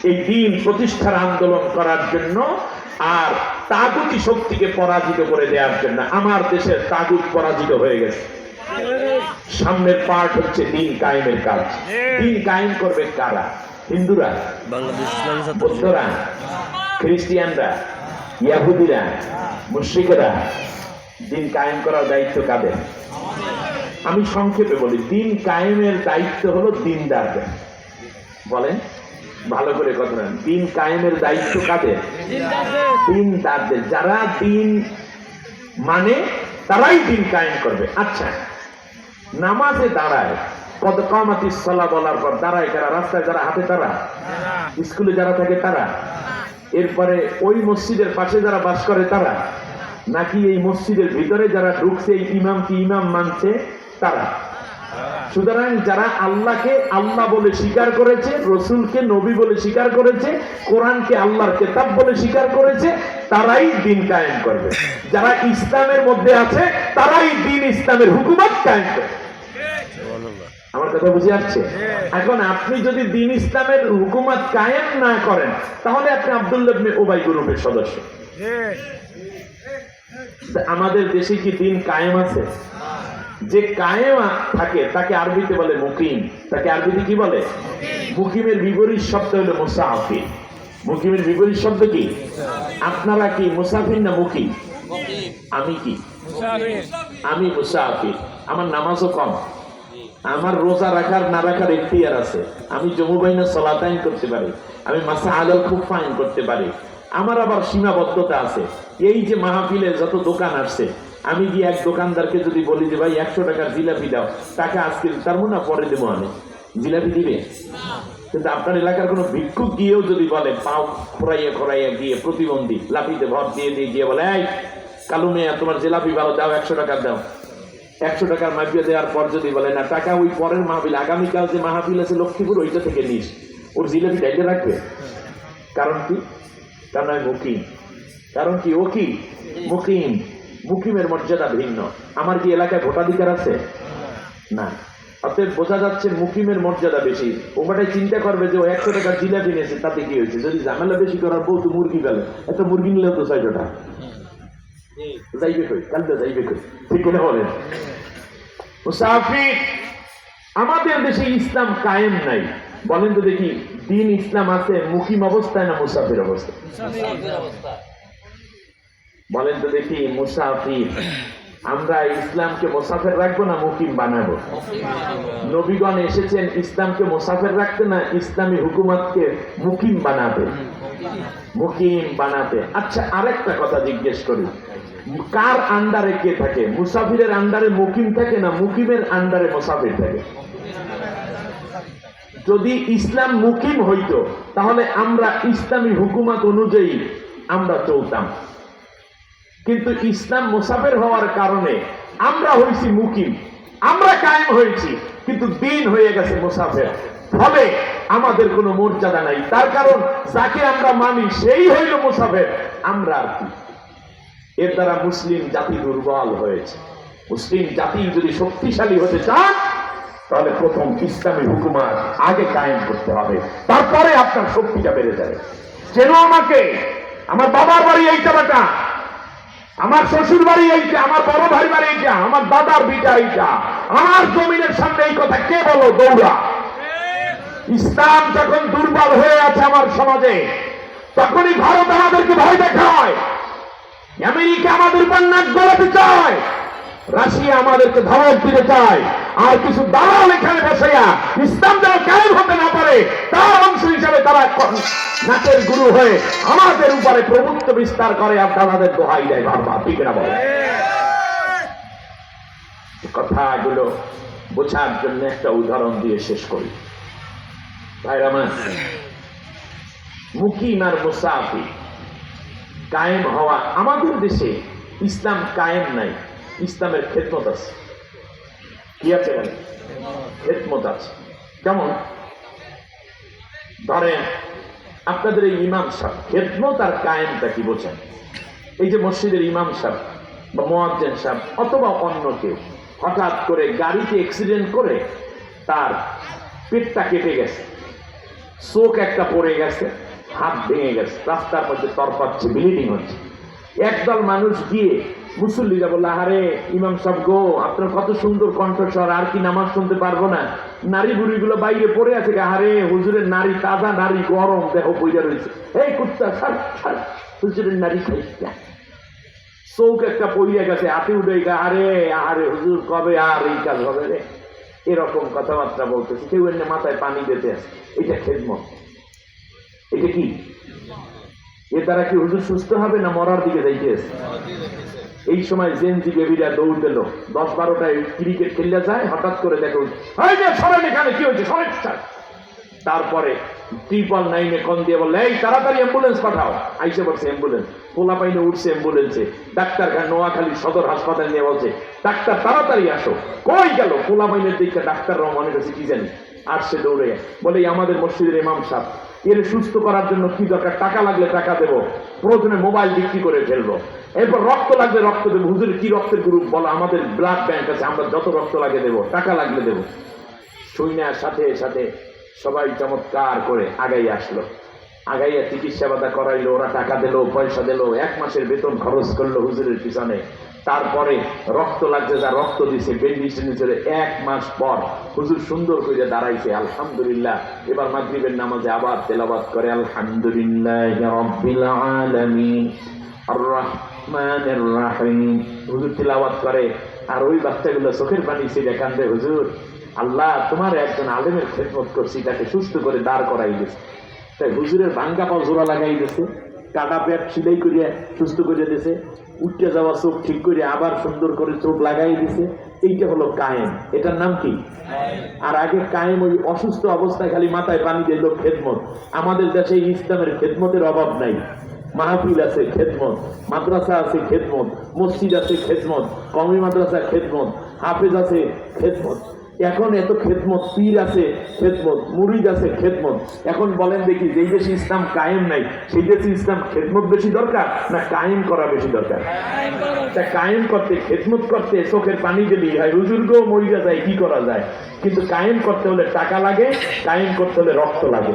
Speaker 1: এই দ্বীন প্রতিষ্ঠার আন্দোলন করার জন্য আর তাগুতি শক্তিকে পরাজিত করে দেওয়ার জন্য। আমার দেশের তাগুত পরাজিত হয়ে গেছে। সামনের পার্ট হচ্ছে দ্বীন কায়েমের কাজ। দ্বীন কায়েম করবে কারা? হিন্দুরা, বৌদ্ধরা, খ্রিস্টিয়ানরা, ইহুদিরা, মুশরিকরা। দ্বীন কায়েম করার দায়িত্ব কাদের? আমি সংক্ষেপে বলি, দ্বীন কায়েমের দায়িত্ব হলো দ্বীনদারদের। বলেন ভালো করে কথা বলেন, দ্বীন কায়েমের দায়িত্ব কাদের? দ্বীনদারদের। যারা দ্বীন মানে তারাই দ্বীন কায়েম করবে। আচ্ছা, নামাজে দাঁড়ায়, কদ কামাতিস সালাহ বলার পর দাঁড়ায় কারা? রাস্তায় যারা হাঁটে তারা, স্কুলে যারা থাকে তারা, এরপরে ওই মসজিদের পাশে যারা বাস করে তারা, নাকি এই মসজিদের ভিতরে যারা ঢুকছে এই ইমামকে ইমাম মানছে তারা? সুতরাং যারা আল্লাহকে আল্লাহ বলে স্বীকার করেছে, রসুলকে নবী বলে স্বীকার করেছে, কোরআনকে আল্লাহর কিতাব বলে স্বীকার করেছে, তারাই দ্বীন কায়েম করবে। যারা ইসলামের মধ্যে আছে তারাই দ্বীন ইসলামের হুকুমত কায়েম করবে। আমার কথা বুঝে আসছে? এখন আপনি যদি দ্বীন ইসলামের হুকুমত কায়েম না করেন, তাহলে আপনি আব্দুল্লাহ ইবনে উবাই গ্রুপের সদস্য। আমাদের দেশে কি দ্বীন কায়েম আছে? যে কায়েম থাকে তাকে আরবিতে বলে মুকিম। তাকে আরবিতে কি বলে? মুকিমের বিপরীত শব্দ হলো মুসাফির। মুকিমের বিপরীত শব্দ কি? আপনারা কি মুসাফির না মুকিম? আমি কি? আমি মুসাফির। আমার নামাজও কম, আমার রোজা রাখার না রাখার এখতিয়ার আছে। আমি জমুবাইনা সালাতাইন করতে পারি, আমি মাসা আলাল খুফাইন করতে পারি। আমার আবার সীমাবদ্ধতা আছে। এই যে মাহফিলে যত দোকান আসছে, আমি গিয়ে এক দোকানদারকে যদি বলি যে ভাই 100 টাকার জিলাপি দাও, টাকা আজকে তার মনে পরে দেবো, আমি জিলাপি দিবে? কিন্তু আপনার এলাকার কোনো ভিক্ষুক গিয়েও যদি বলে, পাও খোরাইয়া খোরাইয়া গিয়ে প্রতিবন্ধী লাফিতে ভর দিয়ে দিয়ে গিয়ে বলে, এই কালু মেয়া তোমার জিলাপি ভালো দাও, 100 টাকা দাও, 100 টাকার মাপিয়ে দেওয়ার পর যদি বলে না টাকা ওই পরের মাহফিল, আগামীকাল যে মাহফিল আছে লক্ষ্মীপুর, ওইটা থেকে নিস, ওর জিলাপি ডাইলে রাখবে। কারণ কি? কারণ আমি মুকিম। কারণ কি? ও কি মুকিম। মুকিমের মর্যাদা ভিন্ন। আমার কি এলাকায় ভোটাধিকার আছে? না। অতএব বোঝা যাচ্ছে মুকিমের মর্যাদা বেশি। ওটাই চিন্তা করবে যে ও 100 টাকার জিলাপি নিয়েছে, তাতে কি হয়েছে? যদি ঝামেলা বেশি করার বউ তো মুরগি পেলে, একটা মুরগি নিলেও তো 600 টাকা যাইবে কই, কালকে যাইবে কই, ঠিক করে বলেন? মুসাফির। আমাদের দেশে ইসলাম কায়েম নাই। বলেন তো দেখি, দ্বীন ইসলাম আছে মুকিম অবস্থায় না মুসাফির অবস্থায়? বলেন তো দেখি মুসাফির। আমরা ইসলামকে মুসাফির রাখবো না মুকিম বানাবো? নবীগণ এসেছেন ইসলামকে মুসাফির রাখতে না ইসলামী হুকুমতকে মুকিম বানাবে? মুকিম বানাতে। আচ্ছা, আরেকটা কথা জিজ্ঞেস করি, কার আন্ডারে কে থাকে? মুসাফিরের আন্ডারে মুকিম থাকে না মুকিমের আন্ডারে মুসাফির থাকে? যদি ইসলাম মুকিম হইতো তাহলে আমরা ইসলামী হুকুমত অনুযায়ী আমরা চলতাম, কিন্তু ইসলাম মুসাফির হওয়ার কারণে আমরা হইছি মুকিম। আমরা কায়েম হয়েছি, কিন্তু দিন হয়ে গেছে মুসাফির। ফলে আমাদের কোনো মর্যাদা নাই। তার কারণ যাকে আমরা মানি সেই হইল মুসাফির, আমরা আর কি। এর দ্বারা মুসলিম জাতি দুর্বল হয়েছে। মুসলিম জাতি যদি শক্তিশালী হতে চান, তাহলে প্রথম ইসলামী হুকুমত আগে কায়েম করতে হবে, তারপরে আপনার শক্তিটা বেড়ে যাবে। যেন আমাকে, আমার বাবার বাড়ি এইটা বেটা, আমার শ্বশুর বাড়ি এইটা, আমার বড় ভাই বাড়ি এইটা, আমার দাদার বিটা এইটা, আমার জমিনের সামনে এই কথা কে বলো? দৌড়া। ইসলাম যখন দুর্বল হয়ে আছে আমার সমাজে, তখনই ভারত আমাদেরকে ভয় দেখায়, আমেরিকা আমাদের উপর নাক গলাতে চায়, রাশিয়া আমাদেরকে ধমক দিতে চায়, আর কিছু দালাল এখানে বসাইয়া ইসলাম যেন কায়েম হতে না পারে তার অংশ হিসাবে তারা নাচের গুরু হয়ে আমাদের উপরে প্রভুত্ব বিস্তার করে, আর তাদের দোহাই দেয় বারবার। ঠিক না বলে? কথাগুলো বোঝার জন্য একটা উদাহরণ দিয়ে শেষ করি। ভাইরা আমার, মুকিম আর মুসাফির কায়েম হওয়া। আমাদের দেশে ইসলাম কায়েম নাই, ইসলামের খেদমত আছে। কি আছে বলে? খেদমত আছে। কেমন? ধরেন আপনাদের এই ইমাম সাহেব, খেদমত আর কায়েমটা কি বোঝেন? এই যে মসজিদের ইমাম সাহেব বা মুয়াজ্জিন সাহেব অথবা অন্য কেউ হঠাৎ করে গাড়িতে অ্যাক্সিডেন্ট করে তার পেটটা কেটে গেছে, চোখ একটা পড়ে গেছে, হাত ভেঙে গেছে, রাস্তার মধ্যে তরপাচ্ছে, ব্লিডিং হচ্ছে। একদল মানুষ গিয়ে মুসল্লিরা বলল, আরে ইমাম সাহেব গো, আপনার কত সুন্দর কণ্ঠস্বর, আর কি নামাজ শুনতে পারবো না? নারী বুড়িগুলো বাইরে পড়ে আছে, আরে হুজুরের নারী তাজা, নারী গরম, দেখো বইয়া রয়েছে, এই কুত্তা ছাড় ছাড়, হুজুরের নারী খাইছে। চৌক একটা পড়িয়া গেছে, হাতে উঠে, আরে আরে হুজুর কবে আর এই কাজ হবে রে? এরকম কথাবার্তা বলতেছে, কেউ এনে মাথায় পানি দিতে আছে। এটা খেদমত। এটা কি? এ দ্বারা কি হুজুর সুস্থ হবে না মরার দিকে যাইতেছে? এই সময় জেনজি বেবিরা দৌড় দিল, 10-12টায় ক্রিকেট খেললে যায়, হঠাৎ করে দেখো সরেন, এখানে কি হয়েছে, সরেন। তারপরে 999 কল দিয়ে বললে, এই তাড়াতাড়ি অ্যাম্বুলেন্স পাঠাও। আইসে বলছে অ্যাম্বুলেন্স, পোলা পাইনে উঠছে অ্যাম্বুলেন্সে, ডাক্তার নোয়াখালী সদর হাসপাতাল নিয়ে বলছে, ডাক্তার তাড়াতাড়ি আসো। কই গেল? পোলা পাইনের দিকে ডাক্তাররাও মনে করছে কি জানি, আসছে দৌড়ে, বলে আমাদের মসজিদের ইমাম সাহেব, এর সুস্থ করার জন্য কি দরকার? টাকা লাগলে টাকা দেবো, প্রয়োজনে মোবাইল বিক্রি করে ফেলবো, এরপর রক্ত লাগলে রক্ত দেবো। হুজুর কি রক্তের গ্রুপ বলো? আমাদের ব্লাড ব্যাংক আছে, আমরা যত রক্ত লাগে দেবো, টাকা লাগলে দেবো। সৈন্যার সাথে সাথে সবাই চমৎকার করে আগাই আসলো, আগাইয়া চিকিৎসা বাধা করাইলো, ওরা টাকা দিল, পয়সা দিল, 1 মাসের বেতন খরচ করলো হুজুরের পিছনে। তারপরে রক্ত লাগছে, যা রক্ত দিছে, বেন্ডিশন হিসেবে 1 মাস পর হুজুর সুন্দর করে দাঁড়াইছে, আলহামদুলিল্লাহ। এবার মাগরিবের নামাজে আবার তেলাওয়াত করে, আলহামদুলিল্লাহি রাব্বিল আলামিন আর রহমানির রহিম। হুজুর তেলাওয়াত করে, আর ওই বাচ্চাগুলো চোখের পানি ছেড়ে কান্দে, হুজুর আল্লাহ তোমার একজন আলেমের খেদমত করছি, তাকে সুস্থ করে দাঁড় করাই দিয়েছে। তাই হুজুরের ভাঙ্গা পাও জোড়া লাগাই দিয়েছে, কাটা পেট সিলাই করিয়া সুস্থ করে দিয়েছে, উঠতে যাওয়া চোখ ঠিক করে আবার সুন্দর করে চোখ লাগাই দিছে। এইটা হলো কায়েম। এটার নাম কি? আর আগে কায়েম ওই অসুস্থ অবস্থায় খালি মাথায় পানি দিল খেদমত। আমাদের দেশে ইসলামের খেদমতের অভাব নাই। মাহফিল আছে খেদমত, মাদ্রাসা আছে খেদমত, মসজিদ আছে খেদমত, কওমি মাদ্রাসা খেদমত, হাফেজ আছে খেদমত। এখন এত খেদমত, পীর আছে খেদমত, মুরিদ আছে খেদমত। এখন বলেন দেখি, যেই দেশে ইসলাম কায়েম নাই সেই দেশে ইসলাম খেদমত বেশি দরকার না কায়েম করা বেশি দরকার? তা কায়েম করতে, খেদমত করতে চোখের পানি দিলেই হয়, হুজুরকেও মরিয়া যায়, কি করা যায়? কিন্তু কায়েম করতে হলে টাকা লাগে, কায়েম করতে হলে রক্ত লাগে।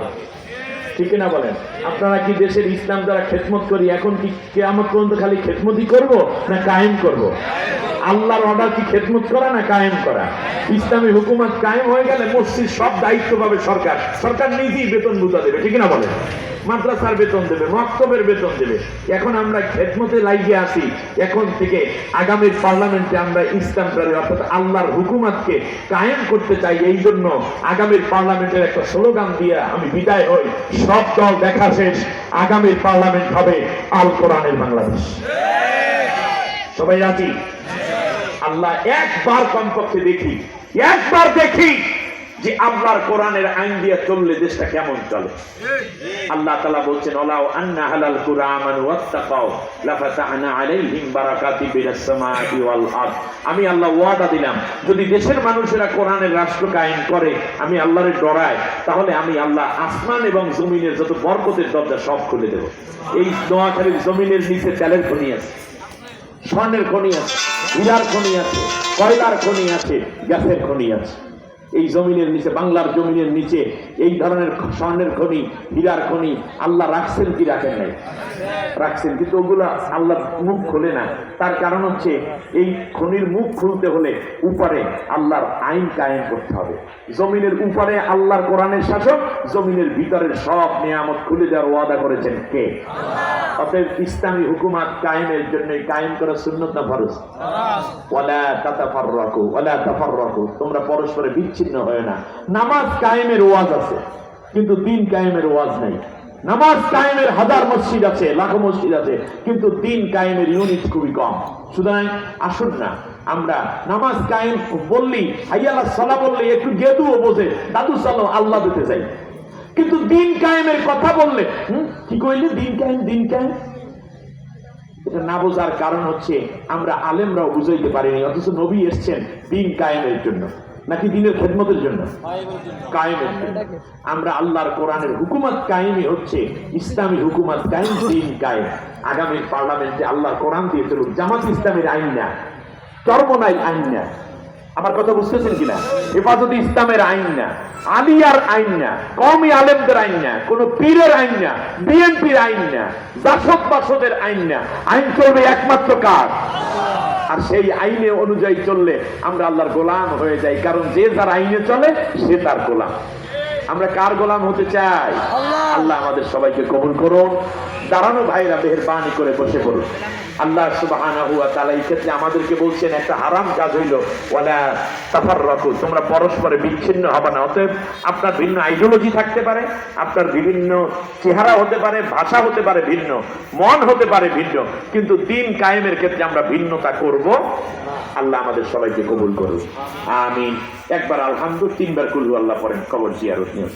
Speaker 1: ঠিক না বলেন? আপনারা কি দেশের ইসলাম যারা খেদমত করি, এখন কি কিয়ামত পর্যন্ত খালি খেদমতই করব না কায়েম করব? আল্লাহর অর্ডার কি খেদমত করা না কায়েম করা? ইসলামী হুকুমত কায়েম হয়ে গেলে মসজিদ সব দায়িত্ব পাবে সরকার, সরকার নিজেই বেতন বুঝা দেবে। ঠিক না বলেন? মাদ্রাসার বেতন দেবে, মক্তবের বেতন দেবে। এখন আমরা খেদমতে লাগিয়ে আসি। এখন থেকে আগামীর পার্লামেন্টে আমরা ইসলামকে অর্থাৎ আল্লাহর হুকুমতকে কায়েম করতে চাই। এই জন্য আগামীর পার্লামেন্টের একটা স্লোগান দিয়ে আমি বিদায় হই, সব দল দেখা শেষ, আগামীর পার্লামেন্ট হবে আল কোরআনের বাংলাদেশ। সবাই রাজি? আল্লাহ একবার কমপক্ষে দেখি, একবার দেখি যে আল্লাহর কোরআনের আইন দিয়ে চললে দেশটা কেমন চলে। আল্লাহ তাআলা বলছেন ওয়ালাউ আন্না আহলাল কুরআ আমানু ওয়াত্তাকাউ লাফাতাহনা আলাইহিম বারাকাতিম মিনাস সামাই ওয়াল আরদ। আমি আল্লাহ ওয়াদা দিলাম যদি দেশের মানুষেরা কোরআনের রাষ্ট্র কায়েম করে, আমি আল্লাহরে ডরাই, তাহলে আমি আল্লাহ আসমান এবং জমিনের যত বরকতের দরজা সব খুলে দেব। এই নোয়াখালীর জমিনের নিচে তেলের খনি আছে, স্বর্ণের খনি আছে, হীরার খনি আছে, কয়লার খনি আছে, গ্যাসের খনি আছে। এই জমিনের নিচে, বাংলার জমিনের নিচে এই ধরনের স্বর্ণের খনি, হীরার খনি আল্লাহ রাখছেন কি রাখেন নাই? রাখছেন, কিন্তু ওগুলো আল্লাহ মুখ খোলে না। তার কারণ হচ্ছে এই খনির মুখ খুলতে হলে উপরে আল্লাহর আইন কায়েম করতে হবে। জমিনের উপরে আল্লাহর কোরআনের শাসক, জমিনের ভিতরের সব নিয়ামত খুলে দেওয়ার ওয়াদা করেছেন কে? অতএব ইসলামী হুকুমাত কায়েমের জন্য কায়েম করা সুন্নাত না ফরজ? ওয়ালা তাতাফাররাকু ওয়ালা তাফাররাকু, তোমরা পরস্পরে বিচ্ছিন্ন হয় না। নামাজ কায়েমের ওয়াজ আছে, কিন্তু দিন কায়েমের ওয়াজ নাই। নামাজ কায়েমের হাজার মসজিদ আছে, লাখো মসজিদ আছে, কিন্তু দিন কায়েমের ইউনিট খুবই কম। সুতরাং আসুন না আমরা নামাজ কায়েম বললি, হাইয়া আলাস সালাহ বললি একটু গেদুও বোঝে, দাদু চলো আল্লাহ দিতে যাই, কিন্তু দিন কায়েমের কথা বললে কি কইলে দিন কায়েম, দিন কায়েম। এটা না বোঝার কারণ হচ্ছে আমরা আলেমরাও বুঝাইতে পারিনি, অথচ নবী এসছেন দিন কায়েমের জন্য, নাকি দিনের খেদমতের জন্য? কায়েমের জন্য। আমরা আল্লাহর কোরআনের হুকুমত কায়েমই হচ্ছে ইসলামী হুকুমত কায়েম, দিন কায়েম। আগামী পার্লামেন্টে আল্লাহর কোরআন দিয়ে চলুক। জামাত ইসলামের আইন না, চরমনাই আইন না। আমার কথা বুঝতেছেন কিনা? হেফাজতে ইসলামের আইন না, আলিয়ার আইন না, কওমি আলেমদের আইন না, কোন পীরের আইন না, বিএনপির আইন না, জাসদ বাসদের আইন না। আইন চলবে একমাত্র কার? আর সেই আইনে অনুযায়ী চললে আমরা আল্লাহর গোলাম হয়ে যাই, কারণ যে যার আইনে চলে সে তার গোলাম। আমরা কার গোলাম হতে চাই? আল্লাহ আমাদের সবাইকে কবুল করুন। দাঁড়ানো ভাইরা মেহেরবানি করে বসে পড়ুন। আল্লাহ সুবহানাহু ওয়া তাআলা এই ক্ষেত্রে আমাদেরকে বলছেন একটা হারাম কাজ হইল ওয়ালা তাফাররাকু, তোমরা পরস্পরে বিচ্ছিন্ন হবে না। অতএব আপনার ভিন্ন আইডিওলজি থাকতে পারে, আপনার বিভিন্ন চেহারা হতে পারে, ভাষা হতে পারে ভিন্ন, মন হতে পারে ভিন্ন, কিন্তু দিন কায়েমের ক্ষেত্রে আমরা ভিন্নতা করব। আল্লাহ আমাদের সবাইকে কবুল করুন, আমিন। একবার আলহামদুলিল্লাহ, তিনবার কুল হু আল্লাহ পড়েন, কবর জিয়ারত নিয়ে।